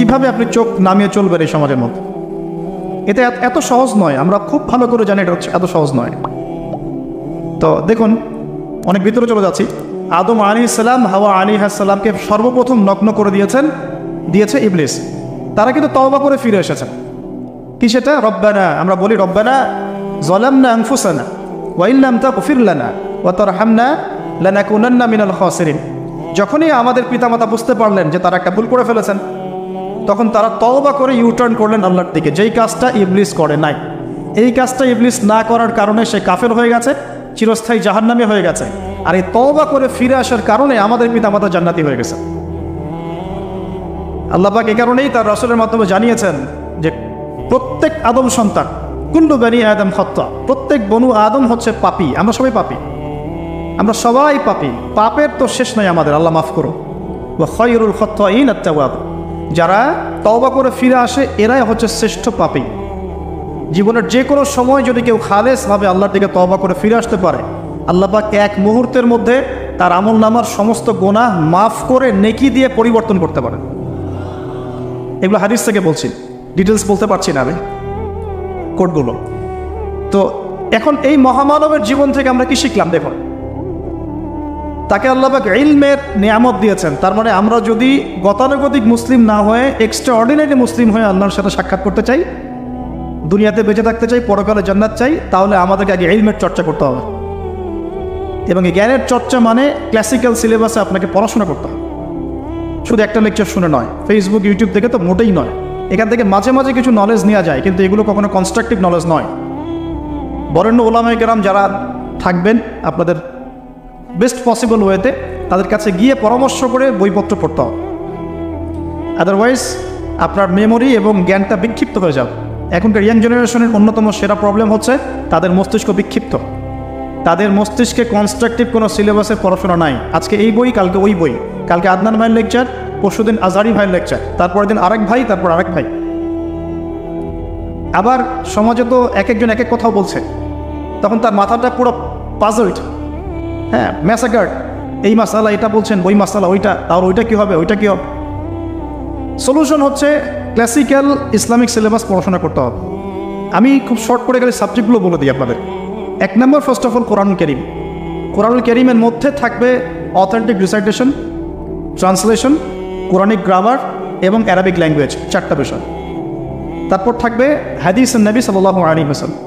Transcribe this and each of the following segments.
কিভাবে আপনি চোখ নামিয়ে চলবেন এই সমাজের মধ্যে। এটা এত সহজ নয়, আমরা খুব ভালো করে জানি এটা হচ্ছে এত সহজ নয়। তো দেখুন, অনেক ভিতরে চলে যাচ্ছি। আদম আলাইহিস সালাম হাওয়া আলাইহিস সালামকে সর্বপ্রথম নগ্ন করে দিয়েছে ইবলিস। তারা কিন্তু তওবা করে ফিরে এসেছেন। কি সেটা? রব্বানা, আমরা বলি রব্বানা যালামনা আনফুসানা ওয়া ইল্লাম তাগফির লানা ওয়া তারহামনা লানাকুনান্না মিনাল খাসিরিন। যখনই আমাদের পিতামাতা বুঝতে পারলেন যে তারা একটা ভুল করে ফেলেছেন, তখন তারা তওবা করে ইউটার্ন করলেন আল্লাহর দিকে, যেই কাজটা ইবলিস করে নাই। এই কাজটা ইবলিস না করার কারণে সে কাফের হয়ে গেছে, চিরস্থায়ী জাহান্নামী হয়ে গেছে। আর এই তওবা করে ফিরে আসার কারণে আমাদের পিতামাতা জান্নাতি হয়ে গেছে। আল্লাহ পাক এই কারণেই তার রাসূলের মাধ্যমে জানিয়েছেন যে প্রত্যেক আদম সন্তান, কুল্লু বনি আদম খাত্তা, প্রত্যেক বনু আদম হচ্ছে পাপী। আমরা সবাই পাপী, আমরা সবাই পাপী। পাপের তো শেষ নাই আমাদের, আল্লাহ মাফ করুন। ওয়া খায়রুল খাত্তাইন আত-তাওয়াব, যারা তওবা করে ফিরে আসে এরাই হচ্ছে শ্রেষ্ঠ পাপী। জীবনের যে কোনো সময় যদি কেউ খালেসভাবে আল্লাহর দিকে তওবা করে ফিরে আসতে পারে, আল্লাহ পাক এক মুহূর্তের মধ্যে তার আমলনামার সমস্ত গুনাহ মাফ করে নেকি দিয়ে পরিবর্তন করতে পারেন। এগুলো হাদিস থেকে বলছি, ডিটেলস বলতে পারছি না আমি, কোডগুলো। তো এখন এই মহামানবের জীবন থেকে আমরা কি শিখলাম? দেখুন, তাকে আল্লাহ পাক ইলমের নিয়ামত দিয়েছেন। তার মানে আমরা যদি গতানুগতিক মুসলিম না হয়ে এক্সট্রা অর্ডিনারি মুসলিম হয়ে আল্লাহর সাথে সাক্ষাৎ করতে চাই, দুনিয়াতে বেঁচে থাকতে চাই, পরকালে জান্নাত চাই, তাহলে আমাদেরকে আগে ইলমের চর্চা করতে হবে। এবং এই জ্ঞানের চর্চা মানে ক্লাসিক্যাল সিলেবাসে আপনাকে পড়াশোনা করতে হবে, শুধু একটা লেকচার শুনে নয়, ফেসবুক ইউটিউব থেকে তো মোটেই নয়। এখান থেকে মাঝে মাঝে কিছু নলেজ নেওয়া যায়, কিন্তু এগুলো কখনো কনস্ট্রাকটিভ নলেজ নয়। বরেণ্য ওলামায়ে কেরাম যারা থাকবেন আপনাদের বেস্ট পসিবল ওয়েতে, তাদের কাছে গিয়ে পরামর্শ করে বইপত্র পড়তে হবে। আদারওয়াইজ আপনার মেমোরি এবং জ্ঞানটা বিক্ষিপ্ত হয়ে যাবে। এখনকার ইয়াং জেনারেশনের অন্যতম সেরা প্রবলেম হচ্ছে তাদের মস্তিষ্ক বিক্ষিপ্ত। তাদের মস্তিষ্কে কনস্ট্রাকটিভ কোনো সিলেবাসে পড়াশোনা নাই। আজকে এই বই, কালকে ওই বই, কালকে আদনান ভাইয়ের লেকচার, পরশুদিন আজহারি ভাইয়ের লেকচার, তারপরের দিন আরেক ভাই, তারপর আরেক ভাই। আবার সমাজে তো এক একজন এক এক কথাও বলছে, তখন তার মাথাটা পুরো পাজলড, হ্যাঁ, ম্যাসাকার্ড। এই মাসালা এটা বলছেন, ওই মাসালা ওইটা, আর ওইটা কী হবে, ওইটা কী হবে। সলিউশন হচ্ছে ক্লাসিক্যাল ইসলামিক সিলেবাস পড়াশোনা করতে হবে। আমি খুব শর্ট করে গেলে সাবজেক্টগুলো বলে দিই আপনাদের। 1 নম্বর, ফার্স্ট অফ অল কোরআনুল কারীম। কোরআনুল কারীমের মধ্যে থাকবে authentic recitation, translation, Quranic grammar এবং অ্যারাবিক ল্যাঙ্গুয়েজ, 4টা বিষয়। তারপর থাকবে হাদিস নবী সাল্লাল্লাহু আলাইহি ওয়াসাল্লাম।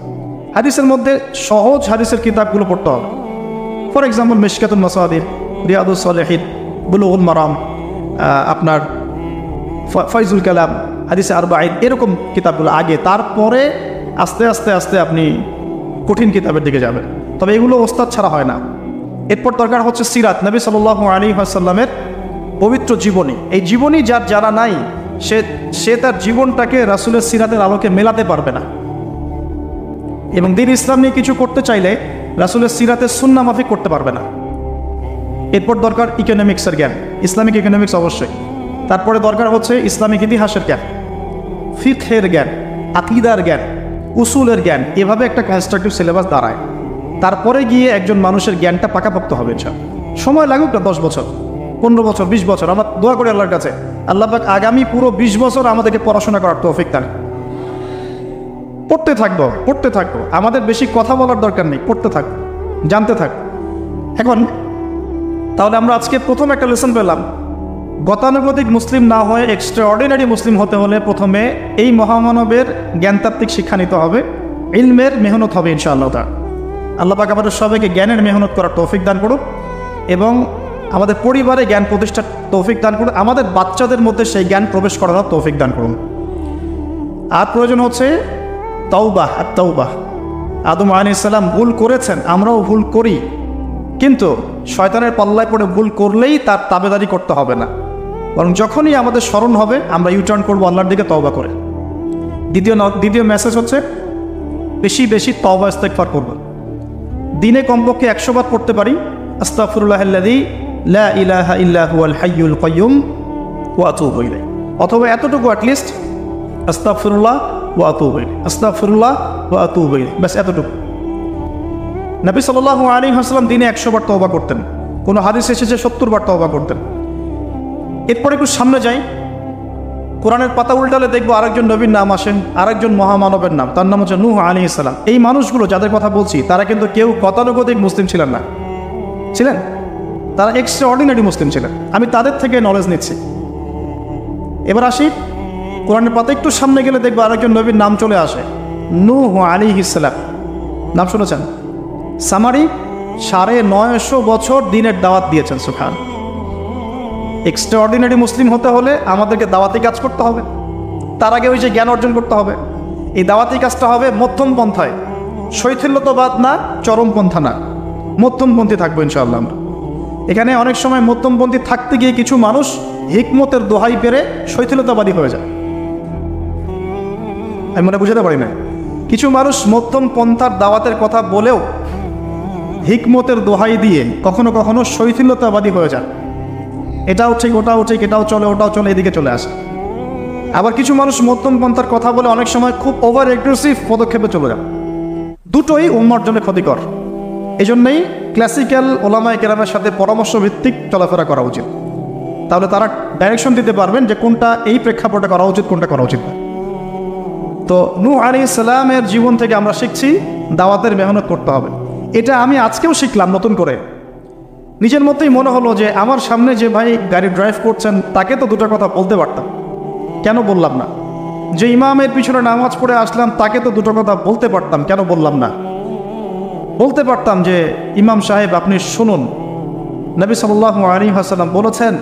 হাদিসের মধ্যে সহজ হাদিসের কিতাবগুলো পড়তে হবে। ফর এক্সাম্পল মিশকাতুল মাসাবিহ, রিয়াদুস সালিহিন, বুলুগুল মারাম, আপনার ফয়জুল কালাম, হাদিসে আরবাঈন, এরকম কিতাবগুলো আগে, তারপরে আস্তে আস্তে আস্তে আপনি কঠিন কিতাবের দিকে যাবেন। তবে এগুলো ওস্তাদ ছাড়া হয় না। এরপর দরকার হচ্ছে সিরাত, নবী সাল্লাল্লাহু আলাইহি ওয়াসাল্লামের পবিত্র জীবনী। এই জীবনী যার জানা নাই, সে তার জীবনটাকে রাসূলের সিরাতের আলোকে মেলাতে পারবে না। এবং দ্বীন ইসলাম নিয়ে কিছু করতে চাইলে রাসূলের সিরাতের সুন্নাহ মাফিক করতে পারবে না। এরপর দরকার ইকোনমিক্সের জ্ঞান, ইসলামিক ইকোনমিক্স অবশ্যই। তারপরে দরকার হচ্ছে ইসলামিক ইতিহাসের জ্ঞান, ফিকহের জ্ঞান, আকীদার জ্ঞান, উসুলের জ্ঞান। এভাবে একটা কনস্ট্রাকটিভ সিলেবাস দাঁড়ায়। তারপরে গিয়ে একজন মানুষের জ্ঞানটা পাকাপোক্ত হবে। সময় লাগুক না, 10 বছর, 15 বছর, 20 বছর। আমরা দোয়া করি আল্লাহর কাছে, আল্লাহ পাক আগামী পুরো 20 বছর আমাদেরকে পড়াশোনা করার তৌফিক দান। পড়তে থাকবো। আমাদের বেশি কথা বলার দরকার নেই, পড়তে থাকবো, জানতে থাকবো। এখন তাহলে আমরা আজকে প্রথম একটা লেসন পেলাম, গতানুগতিক মুসলিম না হয়ে এক্সট্রা অর্ডিনারি মুসলিম হতে হলে প্রথমে এই মহামানবের জ্ঞানতাত্ত্বিক শিক্ষা নিতে হবে, ইলমের মেহনত হবে ইনশাআল্লাহ তাআলা। আল্লাহ পাক আমাদের সবাইকে জ্ঞানের মেহনত করার তৌফিক দান করুন এবং আমাদের পরিবারে জ্ঞান প্রতিষ্ঠার তৌফিক দান করুন, আমাদের বাচ্চাদের মধ্যে সেই জ্ঞান প্রবেশ করানোর তৌফিক দান করুন। আর প্রয়োজন হচ্ছে তাওবাহ, আত-তাওবাহ। আদম আলাইহিস সালাম ভুল করেছেন, আমরাও ভুল করি, কিন্তু শয়তানের পাল্লায় পড়ে ভুল করলেই তার তাবেদারি করতে হবে না, বরং যখনই আমাদের স্মরণ হবে আমরা ইউটার্ন করবো আল্লাহর দিকে তওবা করে। দ্বিতীয় মেসেজ হচ্ছে বেশি বেশি তওবা ইস্তেগফার করব। দিনে কমপক্ষে 100 বার পড়তে পারি আস্তাগফিরুল্লাহাল্লাযী লা ইলাহা ইল্লা হুয়াল হাইয়ুল কাইয়্যুম ওয়া আতুবু ইলাইহি, অথবা এতটুকু অ্যাটলিস্ট আস্তাগফিরুল্লাহ ওয়া আতুবু ইলাইহি, আস্তাগফিরুল্লাহ ওয়া আতুবু ইলাইহি, ব্যাস এতটুকু। নবী সাল্লাল্লাহু আলাইহি ওয়াসাল্লাম দিনে 100 বার তওবা করতেন, কোনো হাদিস এসেছে 70 বার তওবা করতেন। এরপর একটু সামনে যাই, কোরআনের পাতা উল্টালে দেখবো আরেকজন নবীর নাম আসেন, আরেকজন মহামানবের নাম, তার নাম হচ্ছে নূহ আলাইহিস সালাম। এই মানুষগুলো যাদের কথা বলছি তারা কিন্তু কেউ গতানুগতিক মুসলিম ছিলেন না, ছিলেন তারা এক্সট্রা অর্ডিনারি মুসলিম ছিলেন। আমি তাদের থেকে নলেজ নিচ্ছি। এবার আসি কোরআনের পাতা একটু সামনে গেলে দেখবো আরেকজন নবীর নাম চলে আসে, নূহ আলাইহিস সালাম। নাম শুনেছেন? সামারি 950 বছর দিনের দাওয়াত দিয়েছেন। সুবহান। এক্সট্রা অর্ডিনারি মুসলিম হতে হলে আমাদেরকে দাওয়াতি কাজ করতে হবে, তার আগে ওই যে জ্ঞান অর্জন করতে হবে। এই দাওয়াতি কাজটা হবে মধ্যম পন্থায়, শৈথিল্যতাবাদ না, চরমপন্থা না, মধ্যমপন্থী থাকবো ইনশাআল্লাহ আমরা। এখানে অনেক সময় মধ্যমপন্থী থাকতে গিয়ে কিছু মানুষ হিকমতের দোহাই পেরে শৈথিলতাবাদী হয়ে যায়। আমি মনে বুঝাতে পারি না, কিছু মানুষ মধ্যম পন্থার দাওয়াতের কথা বলেও হিকমতের দোহাই দিয়ে কখনো কখনো শৈথিলতাবাদী হয়ে যায়। এটাও ঠিক, ওটাও ঠিক, এটাও চলে, ওটাও চলে, এদিকে চলে আসে। আবার কিছু মানুষ মধ্যম পন্থার কথা বলে অনেক সময় খুব ওভার এগ্রেসিভ পদক্ষেপে চলে যায়। দুটোই উম্মার জন্য ক্ষতিকর। এই জন্যই ক্লাসিক্যাল ওলামায়ে কেরামের সাথে পরামর্শ ভিত্তিক চলাফেরা করা উচিত। তাহলে তারা ডাইরেকশন দিতে পারবেন যে কোনটা এই প্রেক্ষাপটে করা উচিত, কোনটা করা উচিত না। তো নূহ আলাইহিস সালামের জীবন থেকে আমরা শিখছি দাওয়াতের মেহনত করতে হবে। এটা আমি আজকেও শিখলাম নতুন করে। নিজের মধ্যেই মনে হলো যে আমার সামনে যে ভাই গাড়ি ড্রাইভ করছেন তাকে তো দুটো কথা বলতে পারতাম, কেন বললাম না? যে ইমামের পিছনে নামাজ পড়ে আসলাম তাকে তো দুটো কথা বলতে পারতাম, কেন বললাম না? বলতে পারতাম যে ইমাম সাহেব আপনি শুনুন, নবী সাল্লাল্লাহু আলাইহি ওয়াসাল্লাম বলেছেন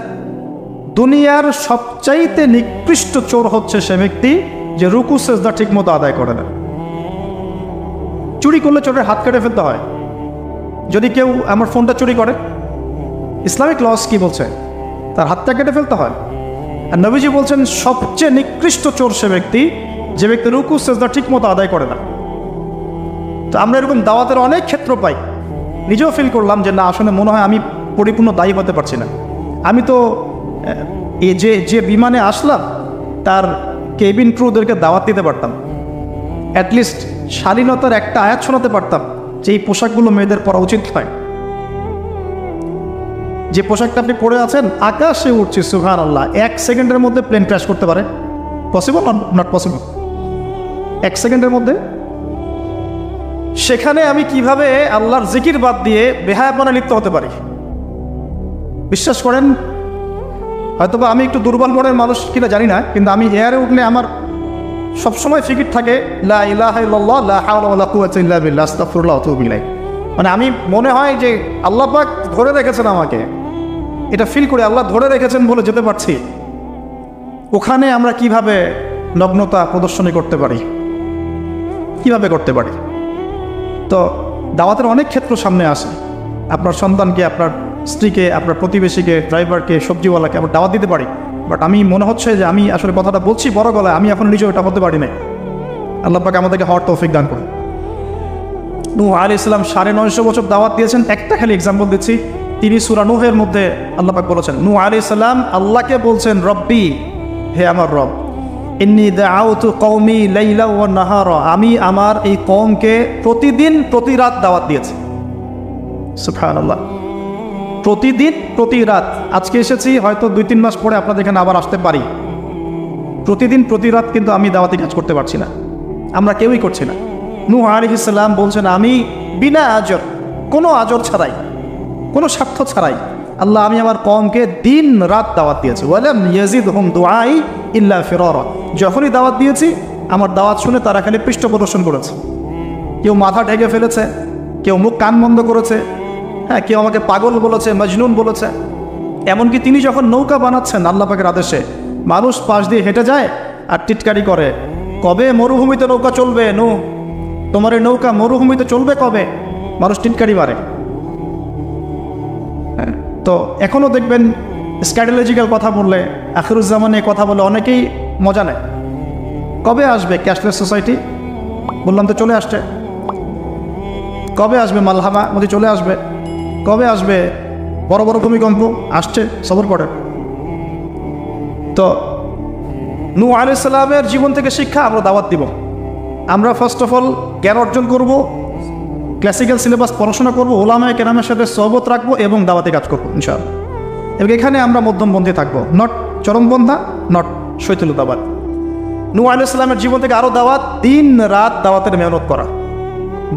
দুনিয়ার সবচাইতে নিকৃষ্ট চোর হচ্ছে সে ব্যক্তি যে রুকু সেজদা ঠিক মতো আদায় করে না। চুরি করলে চোরের হাত কেটে ফেলতে হয়। যদি কেউ আমার ফোনটা চুরি করে, ইসলামিক লস কি বলছে? তার হাতটা কেটে ফেলতে হয়। আর নবীজি বলছেন সবচেয়ে নিকৃষ্ট চোর সে ব্যক্তি যে ব্যক্তি রুকু সেজদা ঠিক মতো আদায় করে না। তো আমরা এরকম দাওয়াতের অনেক ক্ষেত্র পাই। নিজেও ফিল করলাম যে না, আসলে মনে হয় আমি পরিপূর্ণ দায়ী হতে পারছি না। আমি তো যে বিমানে আসলাম তার কেবিন ক্রুদেরকে দাওয়াত দিতে পারতাম, অ্যাটলিস্ট শালীনতার একটা আয়াত শোনাতে পারতাম যে এই পোশাকগুলো মেয়েদের পরা উচিত হয়। যে পোশাকটা আপনি পরে আছেন, আকাশে উঠছে, সুবহানাল্লাহ, 1 সেকেন্ডের মধ্যে প্লেন ক্র্যাশ করতে পারে। পসিবল? Not possible. 1 সেকেন্ডের মধ্যে। সেখানে আমি কিভাবে আল্লাহর জিকির বাদ দিয়ে বেহায়াপনা লিপ্ত হতে পারি? বিশ্বাস করেন, হয়তোবা আমি একটু দুর্বল মনের মানুষ কিনা জানি না, কিন্তু আমি এয়ারে উঠলে আমার সবসময় ফিকির থাকে লা ইলাহা ইল্লাল্লাহ লা হাওলা ওয়ালা কুওয়াতা ইল্লা বিল্লাহ আস্তাগফিরুল্লাহ ওয়া আতুবু ইলাইহি। মানে আমি মনে হয় যে আল্লাহ পাক ধরে রেখেছেন আমাকে, এটা ফিল করে আল্লাহ ধরে রেখেছেন বলে যেতে পারছি। ওখানে আমরা কিভাবে নগ্নতা প্রদর্শনী করতে পারি, কিভাবে করতে পারি? তো দাওয়াতের অনেক ক্ষেত্র সামনে আসে। আপনার সন্তানকে, আপনার স্ত্রীকে, আপনার প্রতিবেশীকে, ড্রাইভারকে, সবজিওয়ালাকে আমরা দাওয়াত দিতে পারি। বাট আমি মনে হচ্ছে যে আমি আসলে কথাটা বলছি বড় গলায়, আমি এখন নিজেও এটা হতে পারি না। আল্লাহ পাক আমাদেরকে হওয়ার তৌফিক দান করুন। নূহ আলাইহিস সালাম 950 বছর দাওয়াত দিয়েছেন। একটা খালি এক্সাম্পল দিচ্ছি। তিনি সূরা নূহের মধ্যে আল্লাহ পাক বলেছেন, নূহ আলাইহিস সালাম আল্লাহকে বলছেন রব্বি, হে আমার রব, ইন্নী দাআউতু কওমি লাইলা ওয়া নাহারা, আমি আমার এই কওমকে প্রতিদিন প্রতি রাত দাওয়াত দিয়েছি। সুবহানাল্লাহ, প্রতিদিন প্রতি রাত। আজকে এসেছি, হয়তো 2-3 মাস পরে আপনাদের এখানে আবার আসতে পারি। প্রতিদিন প্রতি রাত কিন্তু আমি দাওয়াতি কাজ করতে পারছি না, আমরা কেউই করছি না। নূহ আলাইহিস সালাম বলছেন আমি বিনা আজর, কোনো আজর ছাড়াই, কোনো স্বার্থ ছাড়াই, আল্লাহ আমি আমার কওমকে দিন রাত দাওয়াত দিয়েছি। ওয়ালাম ইয়াজিদহুম দুআই ইল্লা ফিরারা, যখনই দাওয়াত দিয়েছি আমার দাওয়াত শুনে তারা খালি পৃষ্ঠ প্রদর্শন করেছে। কেউ মাথা ঢেকে ফেলেছে, কেউ মুখ কান বন্ধ করেছে, হ্যাঁ, কেউ আমাকে পাগল বলেছে, মজনুন বলেছে। এমনকি তিনি যখন নৌকা বানাচ্ছেন আল্লাহ পাকের আদেশে, মানুষ পাশ দিয়ে হেঁটে যায় আর টিটকারি করে, কবে মরুভূমিতে নৌকা চলবে? নূহ, তোমার এই নৌকা মরুভূমিতে চলবে কবে? মানুষ টিটকারি মারে। হ্যাঁ, তো এখনও দেখবেন স্ক্যাটোলজিক্যাল কথা বললে, আখিরুজ্জামানে কথা বলে অনেকেই মজা নেয়। কবে আসবে ক্যাশলেস সোসাইটি? বললাম তো চলে আসছে। কবে আসবে মালহামা? মধ্যে চলে আসবে। কবে আসবে বড় বড় ভূমিকম্প? আসছে, সবর করে। তো নূহ আলাইহিস সালামের জীবন থেকে শিক্ষা আমরা দাওয়াত দিব। আমরা ফার্স্ট অফ অল জ্ঞান অর্জন করব, ক্লাসিক্যাল সিলেবাস পড়াশোনা করব, ওলামায়ে কেরামের সাথে সহবত রাখবো এবং দাওয়াতে কাজ করবো ইনশাআল্লাহ। এবং এখানে আমরা মধ্যমপন্থী থাকবো, নট চরমপন্থা, নট শৈথিলতাবাদ। নূহ আলাইহিস সালামের জীবন থেকে আরও দাওয়াত, দিন রাত দাওয়াতের মেহনত করা,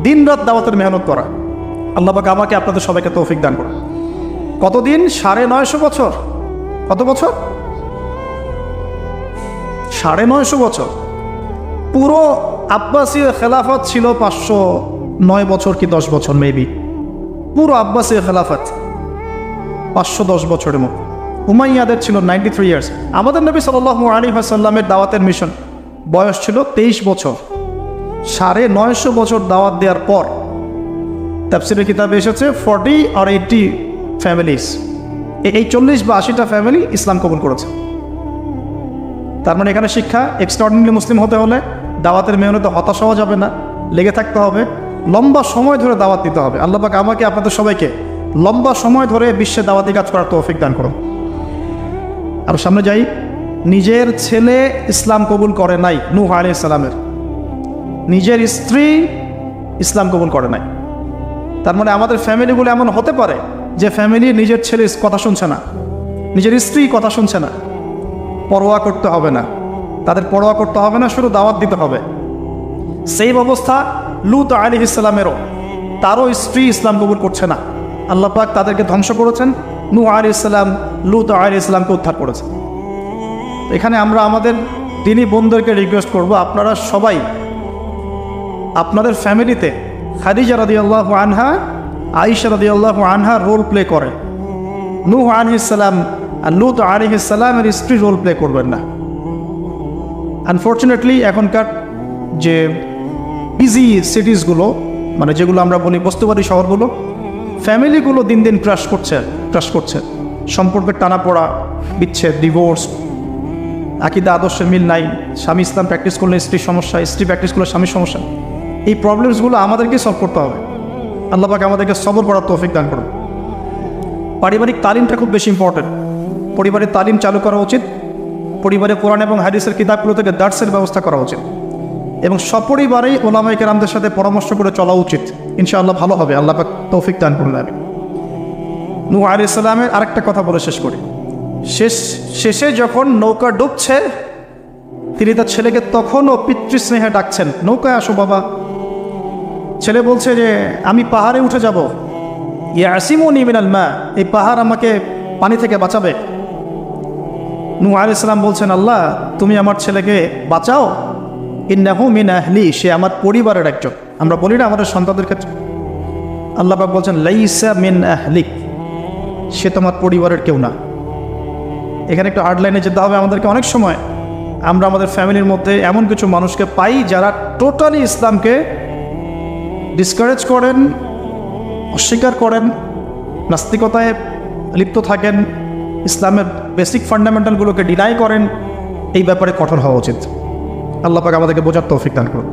দিন রাত দাওয়াতের মেহনত করা। আল্লাহ পাক আমাকে আপনাদের সবাইকে তৌফিক দান করুন। কতদিন? 950 বছর। কত বছর? 950 বছর। পুরো আব্বাসীয় খেলাফত ছিল 509 বছর কি 10 বছর মেবি। পুরো আব্বাসীয় খেলাফত 510 বছরের মতো। উমাইয়াদের ছিল 93 ইয়ার্স। আমাদের নবী সাল্লাল্লাহু আলাইহি ওয়াসাল্লামের দাওয়াতের মিশন বয়স ছিল 23 বছর। 950 বছর দাওয়াত দেওয়ার পর তাফসীরের কিতাবে এসেছে 40 or 80 ফ্যামিলিজ, এই 40 বা 80টা ফ্যামিলি ইসলাম কবুল করেছে। তার মানে এখানে শিক্ষা, এক্সট্রাঅর্ডিনারি মুসলিম হতে হলে দাওয়াতের মেহনতে হতাশ হওয়া যাবে না, লেগে থাকতে হবে, লম্বা সময় ধরে দাওয়াত দিতে হবে। আল্লাহ পাক আমাকে আপনাদের সবাইকে লম্বা সময় ধরে বিশ্বে দাওয়াতি কাজ করার তৌফিক দান করুন। আর সামনে যাই। নিজের ছেলে ইসলাম কবুল করে নাই নূহ আলাইহিস সালামের, নিজের স্ত্রী ইসলাম কবুল করে নাই। তার মানে আমাদের ফ্যামিলিগুলো এমন হতে পারে যে ফ্যামিলি নিজের ছেলে কথা শুনছে না, নিজের স্ত্রী কথা শুনছে না। পরোয়া করতে হবে না, তাদের পরোয়া করতে হবে না, শুধু দাওয়াত দিতে হবে। সেই অবস্থা লূত আলাইহিস সালামেরও, তারও স্ত্রী ইসলাম কবুল করছে না। আল্লাহ পাক তাদেরকে ধ্বংস করেছেন। নূহ আলাইহিস সালাম লূত আলাইহিস সালামকে উদ্ধার করেছেন। এখানে আমরা আমাদের দিনী বোনদেরকে রিকোয়েস্ট করব, আপনারা সবাই আপনাদের ফ্যামিলিতে খাদিজা রাদিয়াল্লাহু আনহা, আয়েশা রাদিয়াল্লাহু আনহা রোল প্লে করে। নূহ আলাইহিস সালাম আর লূত আলাইহিস সালামের স্ত্রী রোল প্লে করবেন না। আনফর্চুনেটলি এখনকার যে বিজি সিটিসগুলো, মানে যেগুলো আমরা বলি বস্তুবাদী শহরগুলো, ফ্যামিলিগুলো দিন দিন ক্রাশ করছে। সম্পর্কের টানাপোড়া, বিচ্ছেদ, ডিভোর্স, আকীদা আদর্শের মিল নাই, স্বামী ইসলাম প্র্যাকটিস করলে স্ত্রীর সমস্যা, স্ত্রী প্র্যাকটিস করলে স্বামীর সমস্যা। এই প্রবলেমসগুলো আমাদেরকে সলভ করতে হবে। আল্লাহ পাক আমাদেরকে সবর করার তৌফিক দান করুন। পারিবারিক তালিমটা খুব বেশি ইম্পর্টেন্ট। পরিবারের তালিম চালু করা উচিত। পরিবারে কোরআন এবং হাদিসের কিতাবগুলো থেকে দার্সের ব্যবস্থা করা উচিত এবং সপরিবারেই ওলামায়ে কেরামদের সাথে পরামর্শ করে চলা উচিত। ইনশাআল্লাহ ভালো হবে। আল্লাহ পাক তৌফিক দান করুন। আমি নূহ আলাইহিস সালামের আরেকটা কথা বলে শেষ করি। শেষে যখন নৌকা ডুবছে, তিনি তার ছেলেকে তখনও পিতৃস্নেহে ডাকছেন, নৌকায় আসো বাবা। ছেলে বলছে যে আমি পাহাড়ে উঠে যাব, ইয়াসিমুনি মিনাল মা, এই পাহাড় আমাকে পানি থেকে বাঁচাবে। নূহ আলাইহিস সালাম বলছেন, আল্লাহ তুমি আমার ছেলেকে বাঁচাও, ইন্নাহু মিন আহলি, সে আমার পরিবারের একজন। আমরা বলি না আমাদের সন্তানদের ক্ষেত্রে, আল্লাহ পাক বলছেন লাইসা মিন আহলিক, সে তোমার পরিবারের কেউ না। এখানে একটু হার্ড লাইনে যেতে হবে আমাদেরকে। অনেক সময় আমরা আমাদের ফ্যামিলির মধ্যে এমন কিছু মানুষকে পাই যারা টোটালি ইসলামকে ডিসকারেজ করেন, অস্বীকার করেন, নাস্তিকতায় লিপ্ত থাকেন, ইসলামের বেসিক ফান্ডামেন্টালগুলোকে ডিনাই করেন। এই ব্যাপারে কঠোর হওয়া উচিত। আল্লাহ পাক আমাদেরকে বোঝার তৌফিক দান করুন।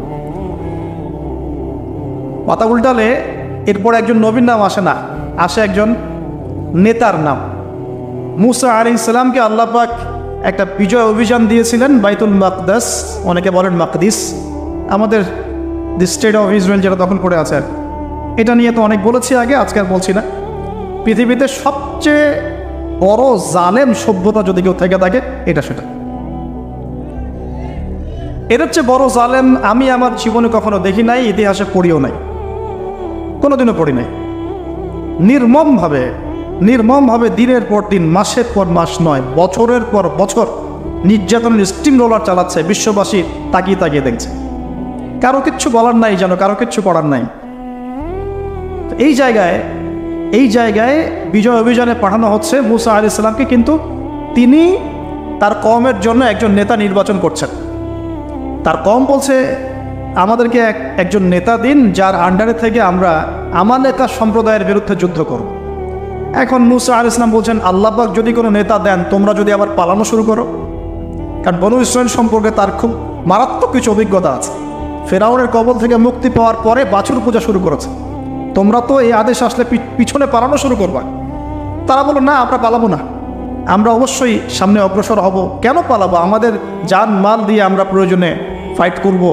পাতা উল্টালে এরপর একজন নবীর নাম আসে না, আসে একজন নেতার নাম। মুসা আলাইহিস সালামকে আল্লাহ পাক একটা বিজয় অভিযান দিয়েছিলেন বাইতুল মাকদাস, অনেকে বলেন মাকদিস, আমাদের দি স্টেট অফ ইসরায়েল যেটা দখল করে আছে। এটা নিয়ে তো অনেক বলেছি আগে, আজকে আর বলছি না। পৃথিবীতে সবচেয়ে বড় জালেম সভ্যতা যদি কেউ থেকে থাকে, এটা সেটা। এর চেয়ে বড় জালেম আমি আমার জীবনে কখনো দেখি নাই, ইতিহাসে পড়িও নাই, কোনোদিনও পড়ি নাই। নির্মমভাবে দিনের পর দিন, মাসের পর মাস নয়, বছরের পর বছর নির্যাতনের স্টিম রোলার চালাচ্ছে। বিশ্ববাসী তাকিয়ে দেখছে, কারো কিচ্ছু বলার নাই, যেন কারো কিচ্ছু করার নাই। এই জায়গায় বিজয় অভিযানে পাঠানো হচ্ছে মুসা আলাইহিস সালামকে, কিন্তু তিনি তার কওমের জন্য একজন নেতা নির্বাচন করছেন। তার কওম বলছে আমাদেরকে একজন নেতা দিন, যার আন্ডারে থেকে আমরা আমালেকা সম্প্রদায়ের বিরুদ্ধে যুদ্ধ করব। এখন মুসা আলাইহিস সালাম বলছেন, আল্লাহ পাক যদি কোনো নেতা দেন, তোমরা যদি আবার পালানো শুরু করো। কারণ বনু ইসরাইল সম্পর্কে তার খুব মারাত্মক কিছু অভিজ্ঞতা আছে। ফেরাউনের কবল থেকে মুক্তি পাওয়ার পরে বাছুর পূজা শুরু করেছে। তোমরা তো এই আদেশ আসলে পিছনে পালানো শুরু করবা। তারা বলল, না আমরা পালাবো না, আমরা অবশ্যই সামনে অগ্রসর হব। কেন পালাবো? আমাদের জান মাল দিয়ে আমরা প্রয়োজনে ফাইট করব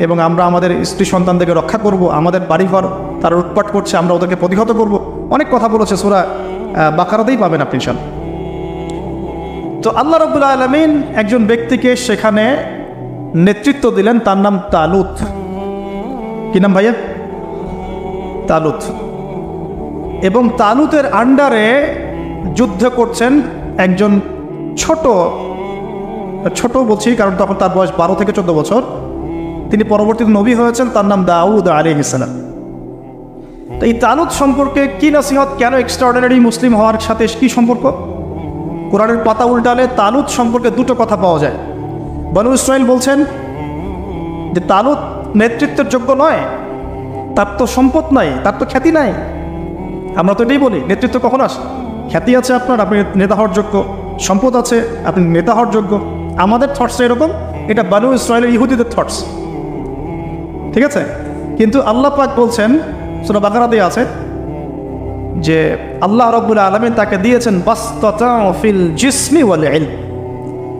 এবং আমরা আমাদের স্ত্রী সন্তানদেরকে রক্ষা করব। আমাদের বাড়িঘর তারা লুটপাট করছে, আমরা ওদেরকে প্রতিহত করব। অনেক কথা বলেছে, সূরা বাকারাতেই পাবেন আপনি। তো আল্লাহ রাব্বুল আলামিন একজন ব্যক্তিকে সেখানে নেতৃত্ব দিলেন, তার নাম তালুত। কি নাম ভাইয়া? তালুত। এবং তালুতের আন্ডারে যুদ্ধ করছেন একজন ছোট বলছি কারণ তখন তার বয়স 12 থেকে 14 বছর। তিনি পরবর্তীতে নবী হয়েছেন, তার নাম দাউদ আলাইহিস সালাম। তো এই তালুত সম্পর্কে কি নসিহত, কেন এক্সট্রাঅর্ডিনারি মুসলিম হওয়ার সাথে কি সম্পর্ক? কোরআনের পাতা উল্টালে তালুত সম্পর্কে দুটো কথা পাওয়া যায়। বনু ইসরাইল বলছেন যে তালুত নেতৃত্বের যোগ্য নয়, তার তো সম্পদ নাই, তার তো খ্যাতি নাই। আমরা তো এটাই বলি, নেতৃত্ব কখন আসে? খ্যাতি আছে আপনার, আপনি নেতা হওয়ার যোগ্য, সম্পদ আছে, আপনি নেতা হওয়ার যোগ্য। আমাদের থটসটা এরকম, এটা বনু ইসরাইলের ইহুদিদের থটস, ঠিক আছে? কিন্তু আল্লাহ পাক বলছেন, সূরা বাকারাতে আছে যে আল্লাহ রাব্বুল আলামিন তাকে দিয়েছেন বাসতাতাউ ফিল জিসমি ওয়াল ইলম।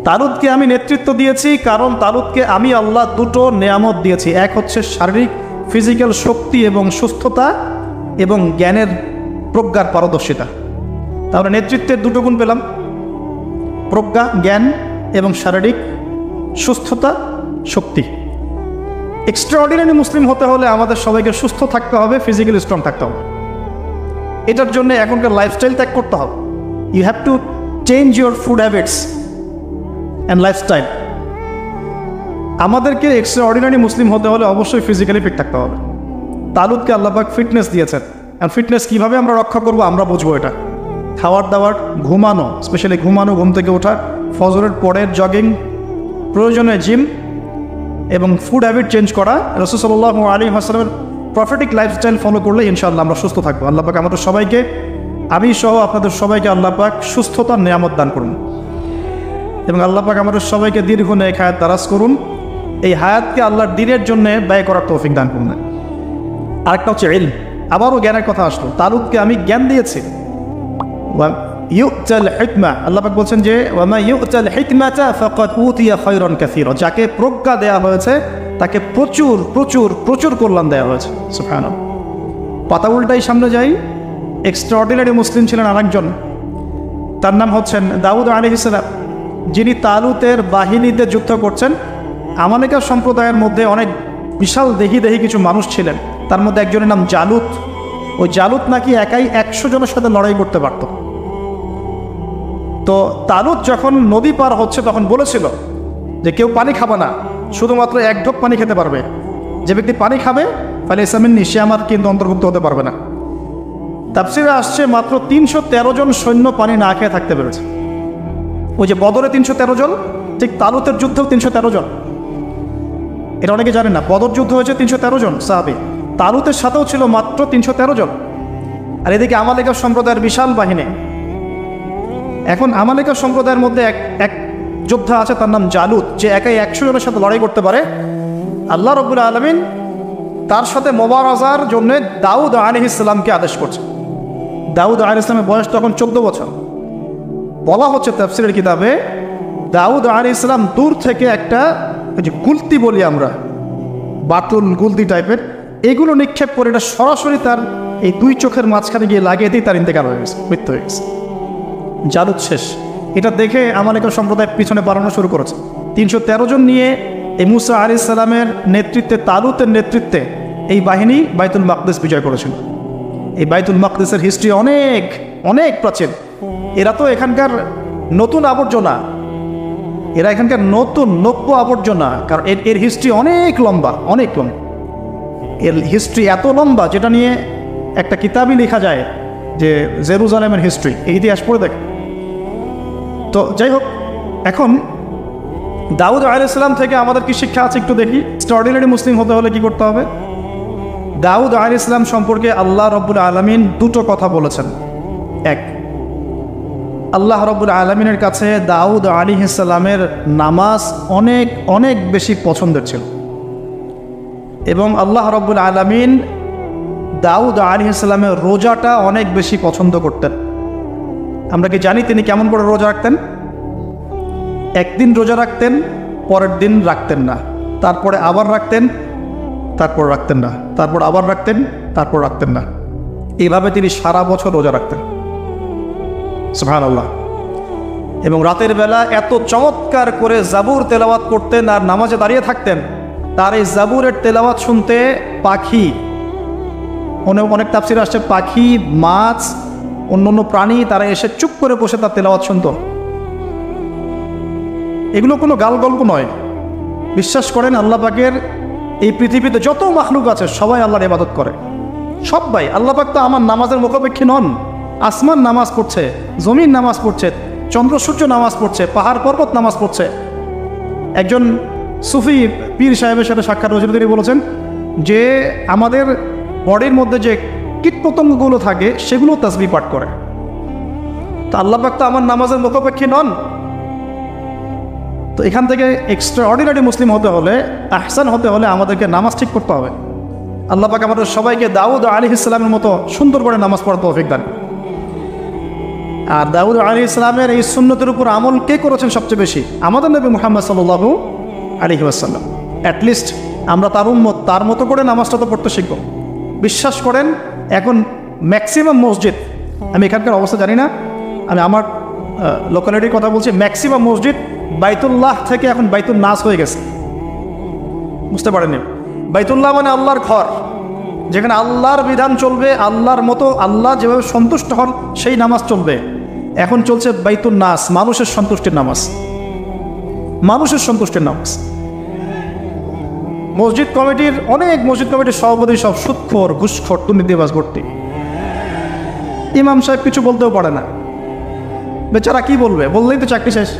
তালুতকে আমি নেতৃত্ব দিয়েছি কারণ তালুতকে আমি আল্লাহ দুটো নেয়ামত দিয়েছি। এক হচ্ছে শারীরিক ফিজিক্যাল শক্তি এবং সুস্থতা, এবং জ্ঞানের প্রজ্ঞার পারদর্শিতা। তাহলে নেতৃত্বের দুটো গুণ পেলাম, প্রজ্ঞা, জ্ঞান এবং শারীরিক সুস্থতা, শক্তি। এক্সট্রাঅর্ডিনারি মুসলিম হতে হলে আমাদের সবাইকে সুস্থ থাকতে হবে, ফিজিক্যালি স্ট্রং থাকতে হবে। এটার জন্য এখনকার লাইফস্টাইল ত্যাগ করতে হবে। You have to change your food habits and lifestyle. আমাদেরকে এক্সট্রাঅর্ডিনারি মুসলিম হতে হলে অবশ্যই ফিজিক্যালি ফিট থাকতে হবে। তালুতকে আল্লাহ পাক ফিটনেস দিয়েছেন, আর ফিটনেস কীভাবে আমরা রক্ষা করব আমরা বুঝবো। এটা খাওয়ার দাওয়ার, ঘুমানো, স্পেশালি ঘুমানো, ঘুম থেকে ওঠা, ফজরের পরের জগিং, প্রয়োজনে জিম এবং ফুড হ্যাবিট চেঞ্জ করা। রাসূল সাল্লাল্লাহু আলাইহি ওয়াসাল্লামের প্রফেটিক লাইফস্টাইল ফলো করলে ইনশাআল্লাহ আমরা সুস্থ থাকবো। আল্লাহ পাক আমাদের সবাইকে, আমি সহ আপনাদের সবাইকে আল্লাহ পাক সুস্থতার নিয়ামত দান করুন, এবং আল্লাহ পাক আমাদের সবাইকে দীর্ঘ নেক হায়াত দারাজ করুন। এই হায়াতকে আল্লাহর দ্বীনের জন্য ব্যয় করার তৌফিক দান করুন। আরেকটা হচ্ছে ইলম, আবারও জ্ঞানের কথা আসলো। তালুতকে আমি জ্ঞান দিয়েছি। ইউতাল হিকমা, আল্লাহ পাক বলছেন যে ওয়ামা ইউতাল হিকমাতা ফাকাদ উতিয়া খায়রান কাসীরা, যাকে প্রজ্ঞা দেয়া হয়েছে তাকে প্রচুর প্রচুর প্রচুর কল্যাণ দেওয়া হয়েছে। সুবহানাল্লাহ। পাতা উল্টাই সামনে যাই, এক্সট্রাঅর্ডিনারি মুসলিম ছিলেন আরেকজন, তার নাম হচ্ছেন দাউদ আলাইহিস সালাম, যিনি তালুতের বাহিনীতে যুদ্ধ করছেন। আমালিকা সম্প্রদায়ের মধ্যে অনেক বিশাল দেহি কিছু মানুষ ছিলেন, তার মধ্যে একজনের নাম জালুত। ওই জালুত নাকি একাই 100 জনের সাথে লড়াই করতে পারত। তো তালুত যখন নদী পার হচ্ছে তখন বলেছিল যে কেউ পানি খাবে না, শুধুমাত্র 1 ঢোক পানি খেতে পারবে। যে ব্যক্তি পানি খাবে ফালাইসা মিন্নি, সে আমার কিন্তু অন্তর্ভুক্ত হতে পারবে না। তাফসীরে আসছে মাত্র 313 জন সৈন্য পানি না খেয়ে থাকতে পেরেছে। ওই যে বদরে 313 জন, ঠিক তালুতের যুদ্ধেও 313 জন। এটা অনেকে জানেন না, বদর যুদ্ধ হয়েছে 313 জন সাহাবী, তালুতের সাথেও ছিল মাত্র 313 জন। আর এদিকে আমালিকা সম্প্রদায়ের বিশাল বাহিনী। এখন আমালিকা সম্প্রদায়ের মধ্যে এক যোদ্ধা আছে, তার নাম জালুত, যে একাই 100 জনের সাথে লড়াই করতে পারে। আল্লাহ রাব্বুল আলামিন তার সাথে মোবারাজার জন্য দাউদ আলাইহিস সালামকে আদেশ করছে। দাউদ আলাইহিস সালামের বয়স তখন 14 বছর। বলা হচ্ছে তাফসীরের কিতাবে, দাউদ আলাইহিস সালাম দূর থেকে একটা যে গুলতি বলি আমরা, বাতুল গুলতি টাইপের, এগুলো নিক্ষেপ করে এটা সরাসরি তার এই 2 চোখের মাঝখানে গিয়ে লাগিয়ে দিয়ে তার ইন্তেকাল হয়ে গেছে, মৃত্যু হয়ে গেছে। জালুত শেষ। এটা দেখে আমালিকা সম্প্রদায় পিছনে বাড়ানো শুরু করেছে। 313 জন নিয়ে এই মুসা আলাইহিস সালামের নেতৃত্বে, তালুতের নেতৃত্বে এই বাহিনী বাইতুল মাকদিস বিজয় করেছিল। এই বাইতুল মাকদিসের হিস্ট্রি অনেক অনেক প্রাচীন। এরা তো এখানকার নতুন আবর্জনা, এরা এখানকার নতুন নব্য আবর্জনা, কারণ এর হিস্ট্রি অনেক লম্বা, অনেক লম্বা। এর হিস্ট্রি এত লম্বা যেটা নিয়ে একটা কিতাবই লেখা যায়, যে জেরুজালেমের হিস্ট্রি, এই ইতিহাস পড়ে দেখ। তো যাই হোক, এখন দাউদ আলাইহিস সালাম থেকে আমাদের কি শিক্ষা আছে একটু দেখি। এক্সট্রাঅর্ডিনারি মুসলিম হতে হলে কি করতে হবে? দাউদ আলাইহিস সালাম সম্পর্কে আল্লাহ রাব্বুল আলামিন দুটো কথা বলেছেন। এক, আল্লাহ রাব্বুল আলামিনের কাছে দাউদ আলাইহিস সালামের নামাজ অনেক অনেক বেশি পছন্দের ছিল, এবং আল্লাহ রাব্বুল আলামিন দাউদ আলাইহিস সালামের রোজাটা অনেক বেশি পছন্দ করতেন। আমরা কি জানি তিনি কেমন করে রোজা রাখতেন? একদিন রোজা রাখতেন, পরের দিন রাখতেন না, তারপরে আবার রাখতেন, তারপর রাখতেন না, তারপর আবার রাখতেন, তারপর রাখতেন না। এইভাবে তিনি সারা বছর রোজা রাখতেন। সুবহানাল্লাহ। এবং রাতের বেলা এত চমৎকার করে জাবুর তেলাওয়াত করতেন আর নামাজে দাঁড়িয়ে থাকতেন, তার এই জাবুরের তেলাওয়াত শুনতে পাখি, অনেক তাফসীর আসছে পাখি, মাছ, অন্য প্রাণী তারা এসে চুপ করে বসে তার তেলাওয়াত শুনত। এগুলো কোনো গাল গল্প নয়। বিশ্বাস করেন আল্লাহ পাকের এই পৃথিবীতে যত মাখলুক আছে সবাই আল্লাহর ইবাদত করে, সবাই। আল্লাহ পাক তো আমার নামাজের মুখাপেক্ষী নন। আসমান নামাজ পড়ছে, জমিন নামাজ পড়ছে, চন্দ্র সূর্য নামাজ পড়ছে, পাহাড় পর্বত নামাজ পড়ছে। একজন সুফি পীর সাহেবের সাথে সাক্ষাৎ হয়েছিল, তিনি বলেছেন যে আমাদের বডির মধ্যে যে কীটপতঙ্গগুলো থাকে সেগুলো তাসবিহ পাঠ করে। তো আল্লাহ পাক তো আমার নামাজের মুখাপেক্ষী নন। তো এখান থেকে এক্সট্রা অর্ডিনারি মুসলিম হতে হলে, আহসান হতে হলে আমাদেরকে নামাজ ঠিক করতে হবে। আল্লাহ পাক আমাদের সবাইকে দাউদ আলাইহিস সালামের মতো সুন্দর করে নামাজ পড়ার তৌফিক দান। আর দাউদ আলাইহিস সালামের এই সুন্নতের উপর আমল কে করেছেন সবচেয়ে বেশি? আমাদের নবী মুহাম্মদ সাল্লাল্লাহু আলাইহি ওয়াসাল্লাম। অ্যাটলিস্ট আমরা তার উম্মত, তার মতো করে নামাজটা তো পড়তে শিখব। বিশ্বাস করেন এখন ম্যাক্সিমাম মসজিদ, আমি এখানকার অবস্থা জানি না, আমি আমার লোকালিটির কথা বলছি, ম্যাক্সিমাম মসজিদ বাইতুল্লাহ থেকে এখন বাইতুল নাস হয়ে গেছে। বুঝতে পারেননি? বাইতুল্লাহ মানে আল্লাহর ঘর, যেখানে আল্লাহর বিধান চলবে, আল্লাহর মতো, আল্লাহ যেভাবে সন্তুষ্ট হন সেই নামাজ চলবে। এখন চলছে বাইতুল নাস, মানুষের সন্তুষ্টির নামাজ, মানুষের সন্তুষ্টির নামাজ। মসজিদ কমিটির, অনেক মসজিদ কমিটির সভাপতি সব সুদখোর, ঘুষখোর, দুর্নীতিবাজ ভর্তি। ইমাম সাহেব কিছু বলতেও পারে না, বেচারা কি বলবে? বললেই তো চাকরি শেষ।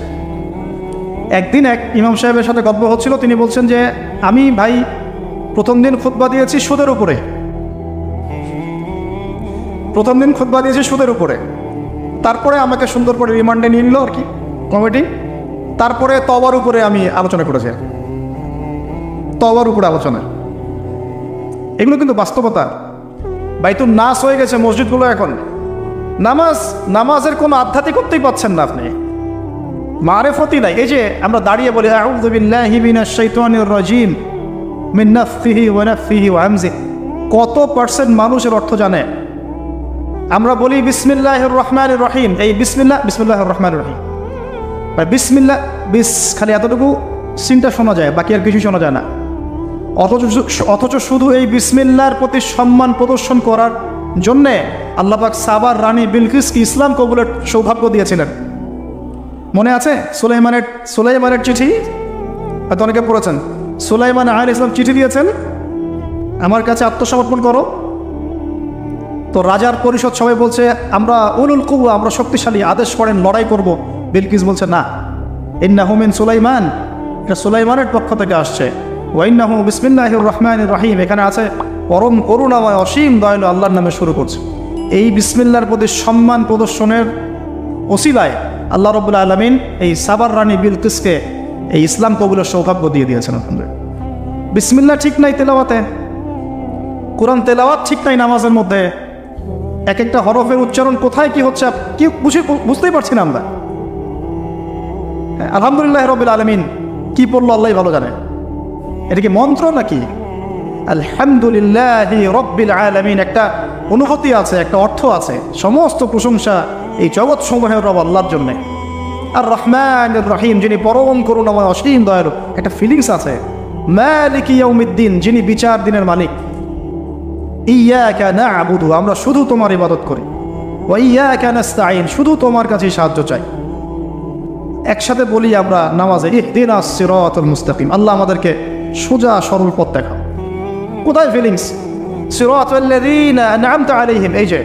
একদিন এক ইমাম সাহেবের সাথে গল্প হচ্ছিল, তিনি বলছেন যে আমি ভাই প্রথম দিন খুতবা দিয়েছি সুদের উপরে, প্রথম দিন খুতবা দিয়েছি সুদের উপরে, তারপরে আমাকে সুন্দর করে রিমান্ডে নিয়ে নিল আর কি কমিটি, তারপরে তওবার উপরে আমি আলোচনা করেছি, তওবার উপরে আলোচনা। এগুলো কিন্তু বাস্তবতা। বাইতুল নাস হয়ে গেছে মসজিদগুলো এখন। নামাজের কোনো আধ্যাত্মিকতাই পাচ্ছেন না আপনি, মারেফতি নাই। এই যে আমরা দাঁড়িয়ে বলি আউযু বিল্লাহি মিনাশ শাইতানির রাজিম মিন নাফসিহি ওয়া নাফসিহি ওয়া হামজিহি, কত পার্সেন্ট মানুষের অর্থ জানে? আমরা বলি বিসমিল্লাহির রহমানির রহিম, এই বিসমিল্লাহির রহমানির রহিম, বিসমিল্লাহ, বিস খালি এতটুকু সিনটা শোনা যায়, বাকি আর কিছু শোনা যায় না। অথচ শুধু এই বিসমিল্লাহর প্রতি সম্মান প্রদর্শন করার জন্যে আল্লাহ পাক সাবার রানী বিলকিসকে ইসলাম কবুলের সৌভাগ্য দিয়েছিলেন। মনে আছে সুলাইমানের চিঠি? হয়তো অনেকে পড়েছেন। সুলাইমান আলাইহিস সালাম চিঠি দিয়েছেন, আমার কাছে আত্মসমর্পণ করো। তো রাজার পরিষদ সবাই বলছে আমরা উলুল কুওয়া, আমরা শক্তিশালী, আদেশ করেন লড়াই করব। বিলকিস বলছে না, ইন্নাহু মিন সুলাইমান, এটা সুলাইমানের পক্ষ থেকে আসছে। ওয়া ইন্নাহু বিসমিল্লাহির রহমানির রহিম, এখানে আছে পরম করুণাময় অসীম দয়ালু আল্লাহর নামে শুরু করছে। এই বিসমিল্লাহর প্রতি সম্মান প্রদর্শনের ওসিলায় আল্লাহ রাব্বুল আলামিন এই সাবার রানী বিলকিসকে এই ইসলাম কবুলের সৌভাগ্য দিয়ে দিয়েছেন। আলহামদুলিল্লাহ। বিসমিল্লাহ ঠিক নাই তেলাওয়াতে, কোরআন তেলাওয়াত ঠিক নাই নামাজের মধ্যে, এক একটা হরফের উচ্চারণ কোথায় কি হচ্ছে কি বুঝতেই পারছি না আমরা। আলহামদুলিল্লাহ রাব্বিল আলামিন কি পড়লো আল্লাহই ভালো জানে। এটা কি মন্ত্র নাকি? আলহামদুলিল্লাহি রাব্বিল আলামিন একটা অনুভূতি আছে, একটা অর্থ আছে। সমস্ত প্রশংসা এই জগৎ সমূহের রব আল্লাহর জন্য। আর রহমানির রহিম, যিনি পরম করুণাময় অসীম দয়ালু, একটা ফিলিংস আছে। মালিকি ইয়াউমিদ্দিন, যিনি বিচার দিনের মালিক। ইয়াকা না'বুদু, আমরা শুধু তোমার ইবাদত করি। ওয়া ইয়াকা নাস্তাঈন, শুধু তোমার কাছে সাহায্য চাই। একসাথে বলি আমরা নামাজে ইহদিনাস সিরাতাল মুস্তাকিম, আল্লাহ আমাদেরকে সোজা সরল পথ দেখাও। কোথায় ফিলিংস? সিরাতাল্লাযীনা আন'আমতা আলাইহিম, এই যে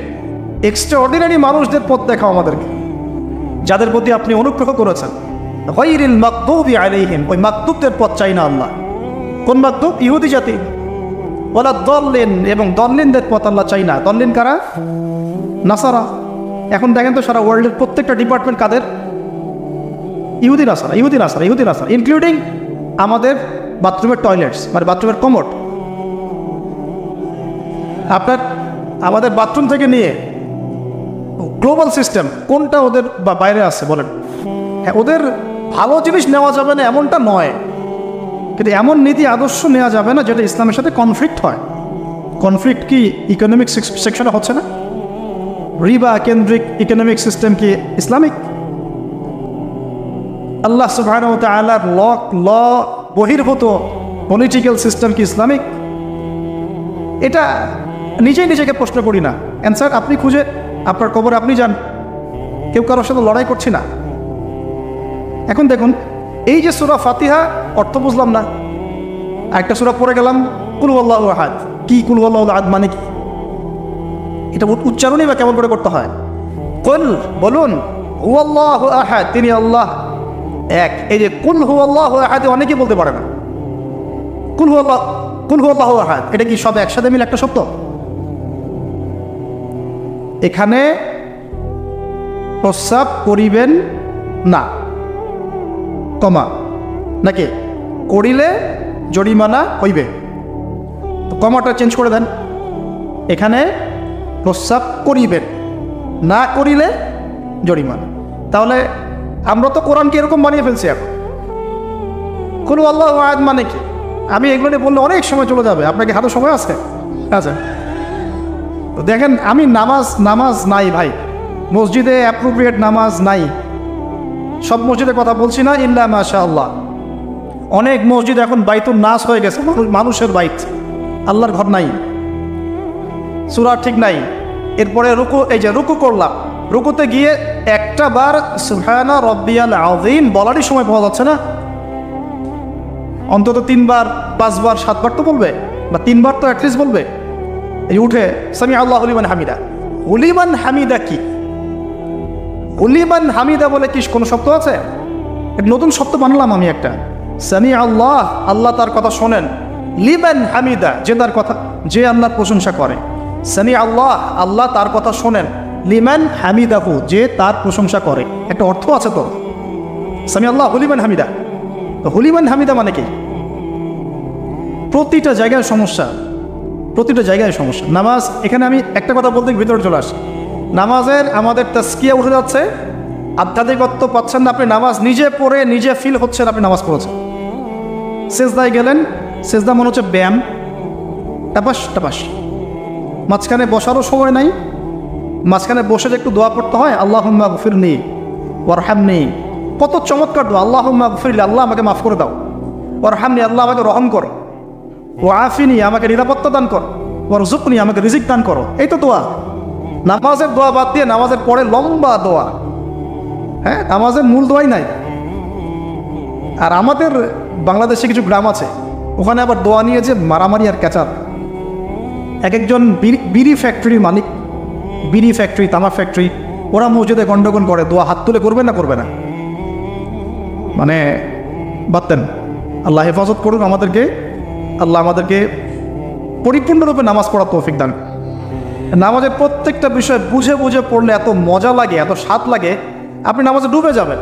এক্সট্রাঅর্ডিনারি মানুষদের পথ দেখাও আমাদেরকে, যাদের প্রতি আপনি অনুগ্রহ করেছেন। গায়রিল মাগদুবি আলাইহিম, ওই মাগদুবদের পথ চাই না আল্লাহ। কোন মাগদুব? ইহুদি জাতি। ওয়ালা দল্লিন, এবং দল্লিনদের পথ আল্লাহ চাই না। দল্লিন কারা? নাসারা। এখন দেখেন তো সারা ওয়ার্ল্ডের প্রত্যেকটা ডিপার্টমেন্ট কাদের? ইহুদি নাসারা, ইহুদি নাসারা, ইহুদি নাসারা, ইনক্লুডিং আমাদের বাথরুমের টয়লেটস, মানে বাথরুমের কমোড। আপনার আমাদের বাথরুম থেকে নিয়ে গ্লোবাল সিস্টেম কোনটা ওদের বাইরে আছে বলেন? হ্যাঁ, ওদের ভালো জিনিস নেওয়া যাবে না এমনটা নয়, কিন্তু এমন নীতি আদর্শ নেওয়া যাবে না যেটা ইসলামের সাথে কনফ্লিক্ট হয়। কনফ্লিক্ট কি ইকোনমিক সেকশনে হচ্ছে না? রিবা কেন্দ্রিক ইকোনমিক সিস্টেম কি ইসলামিক? আল্লাহ সুবহানাহু ওয়া তাআলার ল বহির্ভূত পলিটিক্যাল সিস্টেম কি ইসলামিক? এটা নিজেই নিজেকে প্রশ্ন করি না। অ্যান্সার আপনি খুঁজে আপনার কবরে আপনি যান, কেউ কারোর সাথে লড়াই করছি না। এখন দেখুন, এই যে সূরা ফাতিহা অর্থ বুঝলাম না, একটা সূরা পড়ে গেলাম কুল হুয়াল্লাহু আহাদ। কি কুল হুয়াল্লাহু আহাদ মানে কি? এটা উচ্চারণই বা কেমন করে করতে হয়? কুল, বলুন, হুয়াল্লাহু আহাদ, তিনি আল্লাহ এক। এই যে কুল হুয়াল্লাহু আহাদ অনেকেই বলতে পারে না। কুল হুয়াল্লাহু আহাদ এটা কি সব একসাথে মিলে একটা শব্দ? এখানে প্রস্রাব করিবেন না, কমা, নাকি করিলে জরিমানা হইবে, তো কমাটা চেঞ্জ করে দেন। এখানে প্রস্রাব করিবেন, না করিলে জরিমানা। তাহলে আমরা তো কোরআনকে এরকম বানিয়ে ফেলছি এখন। কুল হুয়াল্লাহু আহাদ মানে কি? আমি এগুলো নিয়ে বললে অনেক সময় চলে যাবে। আপনাকে হাতে সময় আছে? আচ্ছা, তো দেখেন, আমি নামাজ নাই ভাই, মসজিদে অ্যাপ্রোপ্রিয়েট নামাজ নাই। সব মসজিদের কথা বলছি না, ইল্লা মাশাআল্লাহ। অনেক মসজিদ এখন বাইতুন নাস হয়ে গেছে, মানুষের বাইত, আল্লাহর ঘর নাই, সূরা ঠিক নাই। এরপরে রুকু, এই যে রুকু করলাম, রুকুতে গিয়ে একটা বার সুবহানা রাব্বিয়াল আযীম বলারই সময় পাওয়া যাচ্ছে না। অন্তত 3 বার 5 বার 7 বার তো বলবে, বা 3 বার তো অ্যাটলিস্ট বলবে। এই উঠে সামি আল্লাহু লিমান হামিদা, লিমান হামিদা কি? লিমান হামিদা বলে কি কোনো শব্দ আছে? নতুন শব্দ বানালাম আমি একটা। সামি আল্লাহ, আল্লাহ তার কথা শোনেন। লিমান হামিদা, যে তার কথা, যে আল্লাহর প্রশংসা করে। সামি আল্লাহ, আল্লাহ তার কথা শোনেন। লিমান হামিদাহু, যে তার প্রশংসা করে। একটা অর্থ আছে তো, সামি আল্লাহ লিমান হামিদা। তো লিমান হামিদা মানে কি? প্রতিটা জায়গায় সমস্যা, প্রতিটা জায়গায় সমস্যা। নামাজ, এখানে আমি একটা কথা বলতে ভিতরে চলে আসি। নামাজের আমাদের তাজকিয়া উঠে যাচ্ছে, আধ্যাত্মিকত্ব পাচ্ছেন না। আপনি নামাজ নিজে পড়ে নিজে ফিল হচ্ছেন আপনি নামাজ পড়েছেন। সেজদায় গেলেন, সেজদা মনে হচ্ছে ব্যায়াম, টাপাস টাপাস। মাঝখানে বসারও সময় নাই, মাঝখানে বসে যে একটু দোয়া পড়তে হয়, আল্লাহুম্মা গফিরনি ওয়ারহামনি, কত চমৎকার দোয়া। আল্লাহুম্মা গফিরলি, আল্লাহ আমাকে মাফ করে দাও। ওয়ারহামনি, আল্লাহ আমাকে রহম করো। ওয়াফিনি, আমাকে নিরাপত্তা দান করো। ওয়ারজুকনি, আমাকে রিজিক দান করো। এই তো দোয়া। নামাজের দোয়া বাদ দিয়ে নামাজের পরে লম্বা দোয়া। হ্যাঁ, নামাজের মূল দোয়াই নাই। আর আমাদের বাংলাদেশে কিছু গ্রাম আছে, ওখানে আবার দোয়া নিয়ে যে মারামারি আর ক্যাচার। এক একজন বিড়ি ফ্যাক্টরির মালিক, বিড়ি ফ্যাক্টরি, তামাক ফ্যাক্টরি, ওরা মসজিদে গন্ডগোল করে, দোয়া হাত তুলে করবে না করবে না, মানে বাদতেন। আল্লাহ হেফাজত করুন আমাদেরকে, আল্লাহ আমাদেরকে পরিপূর্ণরূপে নামাজ পড়ার তৌফিক দান। নামাজের প্রত্যেকটা বিষয় বুঝে বুঝে পড়লে এত মজা লাগে, এত স্বাদ লাগে, আপনি নামাজে ডুবে যাবেন।